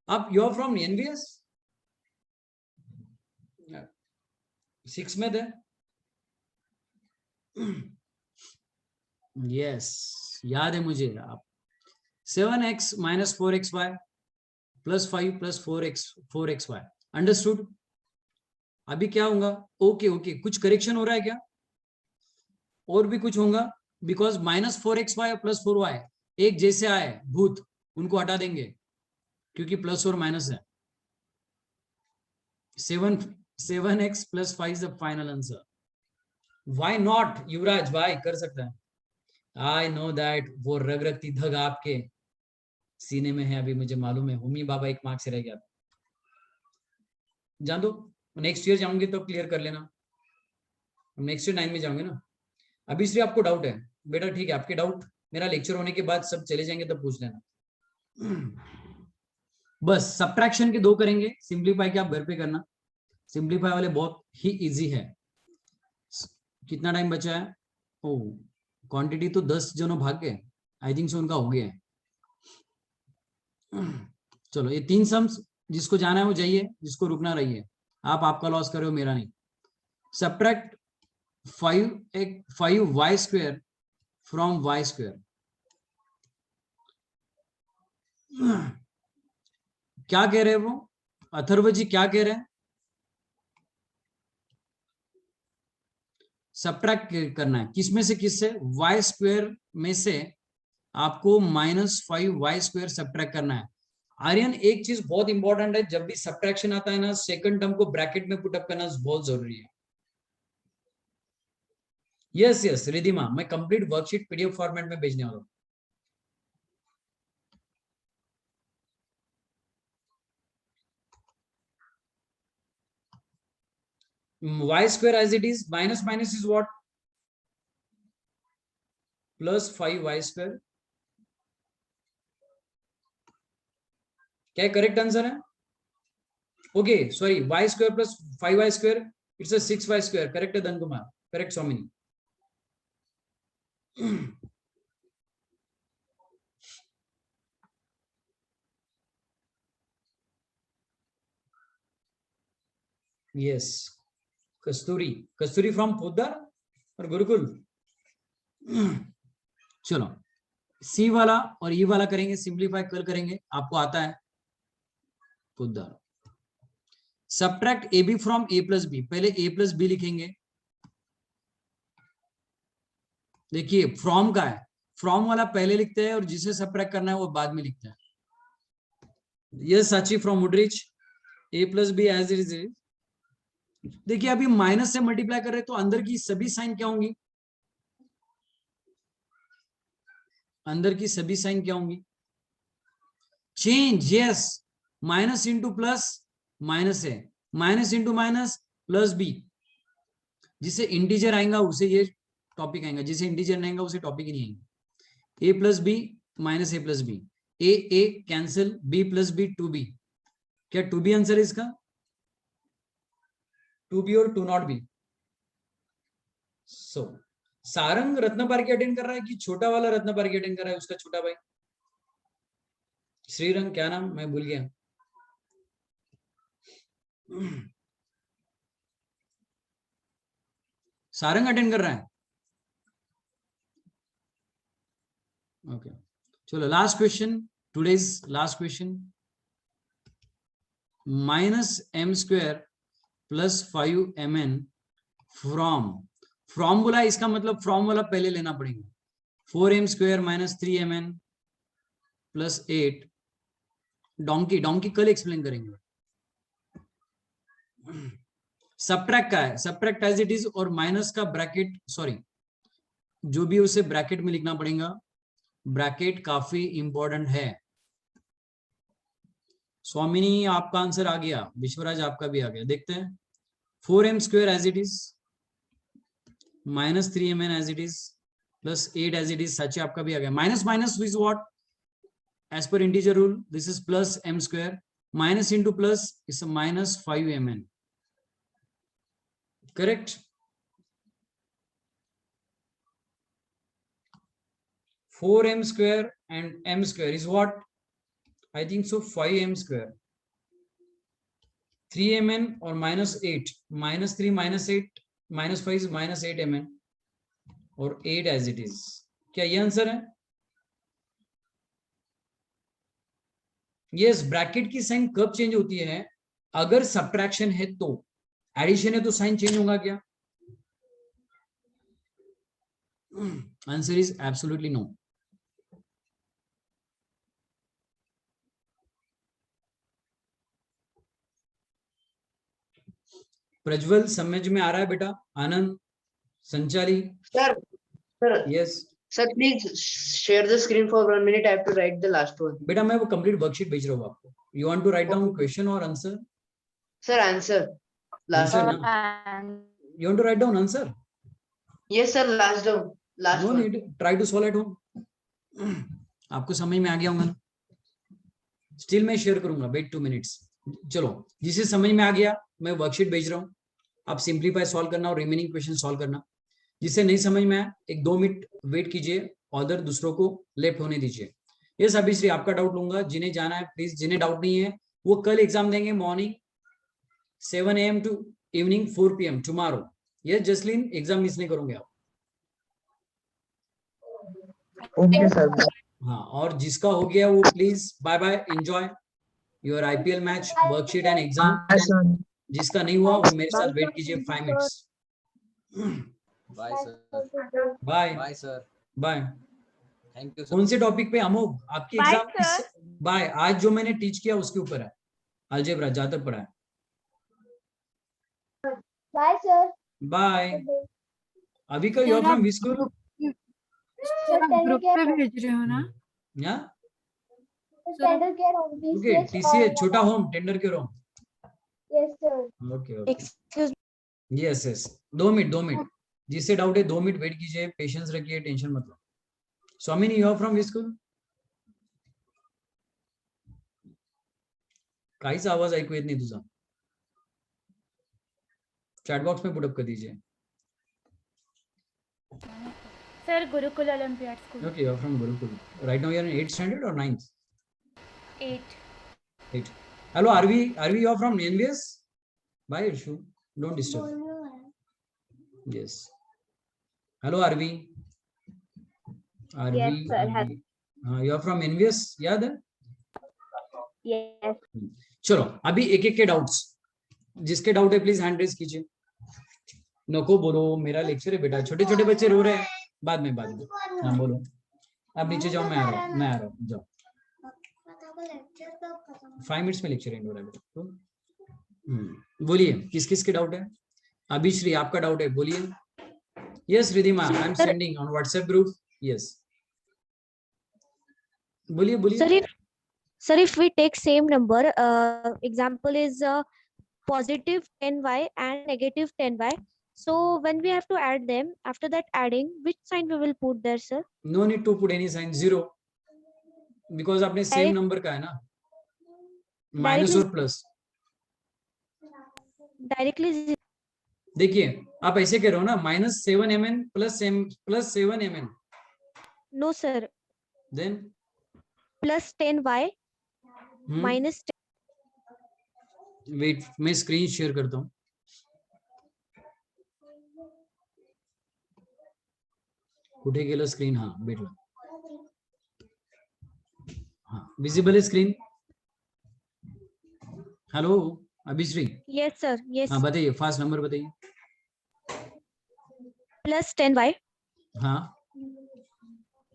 आप यू आर फ्रॉम NVS 6 में थे? यस याद है मुझे। आप 7x minus 4xy plus 5 plus 4xy, understood? अभी क्या होगा? ओके ओके, कुछ करेक्शन हो रहा है क्या? और भी कुछ होगा? बिकॉज माइनस 4xy और प्लस 4y एक जैसे आए भूत, उनको हटा देंगे क्योंकि प्लस और माइनस है। 7x plus 5 is the final answer. Why not Yuvraj भाई, कर सकता है। आई नो दैट वो रग रगती धग आपके सीने में है, अभी मुझे मालूम है। होमी बाबा एक मार्क्स से रह गया, जान दो, नेक्स्ट ईयर जाऊंगे तो क्लियर कर लेना। नेक्स्ट ईयर 9 में जाऊंगे ना। अभी सिर्फ आपको डाउट है बेटा, ठीक है, आपके डाउट मेरा लेक्चर होने के बाद सब चले जाएंगे तब पूछ लेना। बस सब्ट्रैक्शन के 2 करेंगे, सिंप्लीफाई के आप घर पे करना। सिंप्लीफाई वाले बहुत ही इजी है। कितना टाइम बचा है? ओ क्वांटिटी तो 10 जनों भाग गए, आई थिंक सो उनका हो गया है। चलो ये 3 सम्स, जिसको जाना है वो जाइए, जिसको रुकना रहिए। आप आपका लॉस कर रहे हो, मेरा नहीं। Subtract 5y square from y square. क्या कह रहे हैं वो अथर्व जी, क्या कह रहे हैं? सब्ट्रैक्ट करना है किस में से किस से? y स्क्वायर में से आपको -5y स्क्वायर सब्ट्रैक्ट करना है। आर्यन एक चीज बहुत इंपॉर्टेंट है, जब भी सब्ट्रैक्शन आता है ना, सेकंड टर्म को ब्रैकेट में पुट अप करना बहुत जरूरी है। यस रिधिमा, मैं कंप्लीट वर्कशीट पीडीएफ फॉर्मेट में भेजने वाला हूं। y square as it is, minus minus is what? Plus 5y square. क्या करेक्ट आंसर है? Okay sorry, y square plus 5y square, it's a 6y square. Correct है Dhan Kumar, correct स्वामिनी। Yes, Kasturi from Poddar और गुरुकुल। चलो सी वाला और ई वाला करेंगे, सिंप्लीफाई कल करेंगे, आपको आता है Poddar. Subtract A B from A plus B, पहले ए प्लस बी लिखेंगे। देखिए फ्रॉम का है, फ्रॉम वाला पहले लिखते हैं और जिसे सब्ट्रैक्ट करना है वो बाद में लिखता है। Yes Sachi from Woodrich, a plus b as it is. देखिए अभी माइनस से मल्टीप्लाई कर रहे हैं तो अंदर की सभी साइन क्या होंगी? अंदर की सभी साइन क्या होंगी? Change. Yes, minus into plus minus है, minus into minus plus b. जिसे इंटीजर आएगा उसे ये टॉपिक आएगा, जिसे इंटीजर नहीं आएगा उसे टॉपिक ही नहीं आएगा। A plus B minus A plus b, a cancel, b plus B 2b। क्या 2b आंसर है इसका? 2b और 2 not b. So Sarang Ratna Parki attend कर रहा है कि छोटा वाला रत्न पार्की अटेंड कर रहा है, उसका छोटा भाई? श्रीरंग क्या नाम, मैं भूल गया। सारंग अटेंड कर रहा है? ओके चलो last question, today's last question. -m square plus 5mn from बोला, इसका मतलब फ्रॉम वाला पहले लेना पड़ेगा। 4m square minus 3mn plus 8। Donkey कल एक्सप्लेन करेंगे। सब्ट्रैक्ट का है, सब्ट्रैक्ट एज इट इज और माइनस का ब्रैकेट, सॉरी जो भी उसे ब्रैकेट में लिखना पड़ेगा। ब्रैकेट काफी इंपॉर्टेंट है। स्वामिनी आपका आंसर आ गया, विश्वराज आपका भी आ गया। देखते हैं 4m square as it is minus 3mn as it is plus 8 as it is. सच आपका भी आ गया। Minus minus is what? As per integer rule this is plus m square, minus into plus is minus 5mn। Correct. 4m square and m square is what? I think so 5m square। 3mn और -8, -3 -8 -5 is -8mn और 8 as it is। क्या ये answer है? Yes, bracket की sign कब change होती है? अगर सब्ट्रैक्शन है तो। एडिशन है तो साइन चेंज होगा क्या? Answer is absolutely no. Prajwal समझ में आ रहा है बेटा? Anand, Sanchari? Sir, yes sir, please share the screen for 1 minute. I have to write the last one. बेटा, मैं वो कंप्लीट वर्कशीट भेज रहा हूँ आपको। You want to write down question और answer? Sir, answer. Last Answer one. ना? You want to write down answer? Yes, sir, last down. Last No one. need. Try to solve at home. आपको समझ में आ गया होगा ना? Still मैं share करूंगा, वेट 2 मिनट्स। चलो जिसे समझ में आ गया मैं वर्कशीट भेज रहा हूँ, आप सिंप्लीफाई सॉल्व करना और रिमेनिंग क्वेश्चन सॉल्व करना। जिसे नहीं समझ में आया 1-2 मिनट वेट कीजिए, अदर दूसरों को लेफ्ट होने दीजिए। यस अभिश्री, आपका डाउट लूंगा, जिन्हें जाना है प्लीज, जिन्हें डाउट नहीं है वो कल एग्जाम देंगे morning 7 AM to evening 4 PM tomorrow. Yes Jasleen, exam miss नहीं करोगे आप? Okay sir. हाँ, और जिसका हो गया वो please bye bye, enjoy your IPL match, worksheet and exam. जिसका नहीं हुआ वो मेरे साथ वेट कीजिए 5 minutes. Bye sir. Bye bye sir. Bye. Thank you sir. कौन से टॉपिक पे अमोघ? आपकी Bye, एग्जाम sir. बाय। आज जो मैंने टीच किया उसके ऊपर है, अलजेब्रा जहाँ तक पढ़ा है। Bye, sir. Bye. Good day. अभी का you are from which school? Sir आप ग्रुप पे भेज रहे हो ना? या Tender care of okay, BCH TCH छोटा होम, टेंडर के रोम। Yes, sir. Okay okay, Excuse yes yes. 2 minute, जिससे डाउट है 2 मिनट वेट कीजिए, पेशेंस रखिए, टेंशन मत लो। Swamini, you are from which school? काहीच आवाज ऐकू येत नाही तुझा, चॅट बॉक्स में पुटअप कर दीजिए। Sir, Gurukul Olympiad School. Okay, you're from Gurukul. Right now you're in 8th standard or 9th? 8. 8. Hello, Arvi, you're from NVS? Bye, Irshu. Don't disturb. Yes. Hello, Arvi. Yes, sir. Arvi. You're from NVS? याद है? Yes. चलो, अभी एक एक के doubts, जिसके doubt है please hand raise कीजिए। नको बोलो, मेरा लेक्चर है बेटा, छोटे छोटे बच्चे रो रहे हैं। बाद में हाँ बोलो। आप नीचे जाओ, मैं आ रहा हूँ, जाओ। 5 मिनट्स में लेक्चर एंड हो रहा है बेटा। बोलिए, किस किस के डाउट है? अभिश्री, आपका डाउट है, बोलिए। Yes Ridhima, I am sending on WhatsApp group. Yes, बोलिए बोलिए। Sir, if we take same number, example is positive 10y and negative 10y. So when we have to add them, after that adding, which sign we will put there, sir? No need to put any sign, 0, because आपने same Direct- number का है ना, minus और plus. Directly देखिए, आप ऐसे कह रहे हो ना, -7mn plus 7mn, no, sir. Then Plus 10y minus 10. Wait, मैं स्क्रीन शेयर करता हूँ। कुठे गेलं स्क्रीन? हाँ भेटलं, हाँ विजिबल है screen. Hello Abhishree. Yes, sir. Yes. हाँ बताइए, फास्ट नंबर बताइए। Plus 10y हाँ,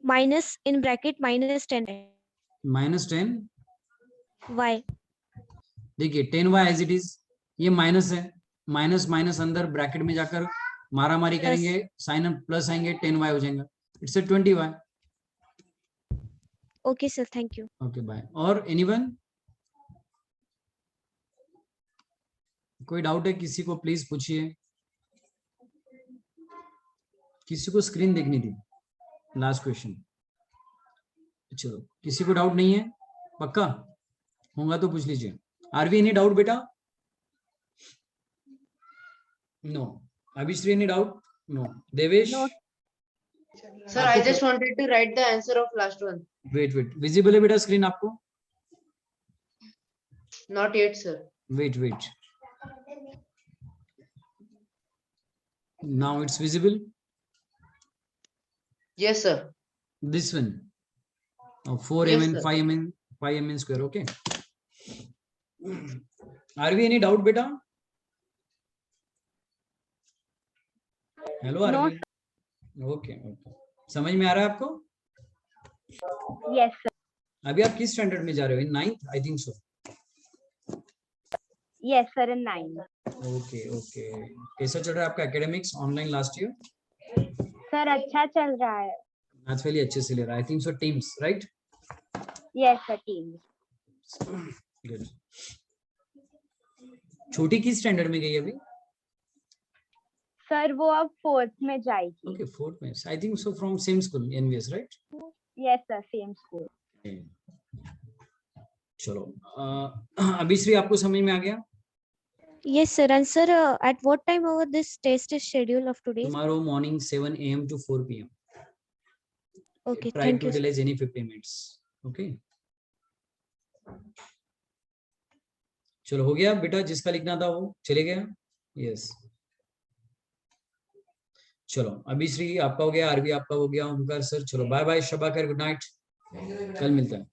minus in bracket minus 10y. -10y। देखिए 10y एज इट इज, ये माइनस है, माइनस माइनस अंदर ब्रैकेट में जाकर मारामारी करेंगे, साइन प्लस आएंगे, 10y हो जाएगा, it's 20y। Okay, sir. Thank you. Okay bye. और एनीवन, कोई डाउट है किसी को? प्लीज पूछिए। किसी को स्क्रीन देखनी थी, लास्ट क्वेश्चन। चलो, किसी को डाउट नहीं है? पक्का होगा तो पूछ लीजिए। आरवी, एनी डाउट बेटा? No. Abhishree, any doubt? No. Devesh? No. Sir, I just wanted to write the answer of last one. Wait, visible है बेटा स्क्रीन आपको? Not yet, sir. Wait, now it's visible. Yes, sir. This one, 4mn, Yes, sir. 5mn square. Okay. Are we any doubt, beta? Hello, are we? Okay. समझ में आ रहा है आपको? Yes, sir. अभी आप किस स्टैंडर्ड में जा रहे हो? इन 9th, I think so. Yes, sir. In 9. Okay. कैसा चल रहा है आपका academics online last year? Sir, अच्छा चल रहा है. मैथ्स वाली अच्छे से ले रहा है, I think so. Teams, right? Yes, sir. Team. Good. छोटी किस स्टैंडर्ड में गई अभी? Sir, वो अब 4th में जाएगी. Okay, 4th में। I think so, from same school, NVS, right? Yes, sir. Same school. चलो, अभिश्री आपको समझ में आ गया? Yes, sir. And sir, at what time our this test is scheduled of today? Tomorrow morning 7 a.m. to 4 p.m. Okay, Try thank to you, sir. utilize any 50 minutes. Okay. चलो हो गया बेटा, जिसका लिखना था वो चले गया. यस चलो, अभिश्री आपका हो गया, आरबी आपका हो गया, ओमकार सर चलो बाय बाय, शबा खैर, गुड नाइट, कल मिलते हैं.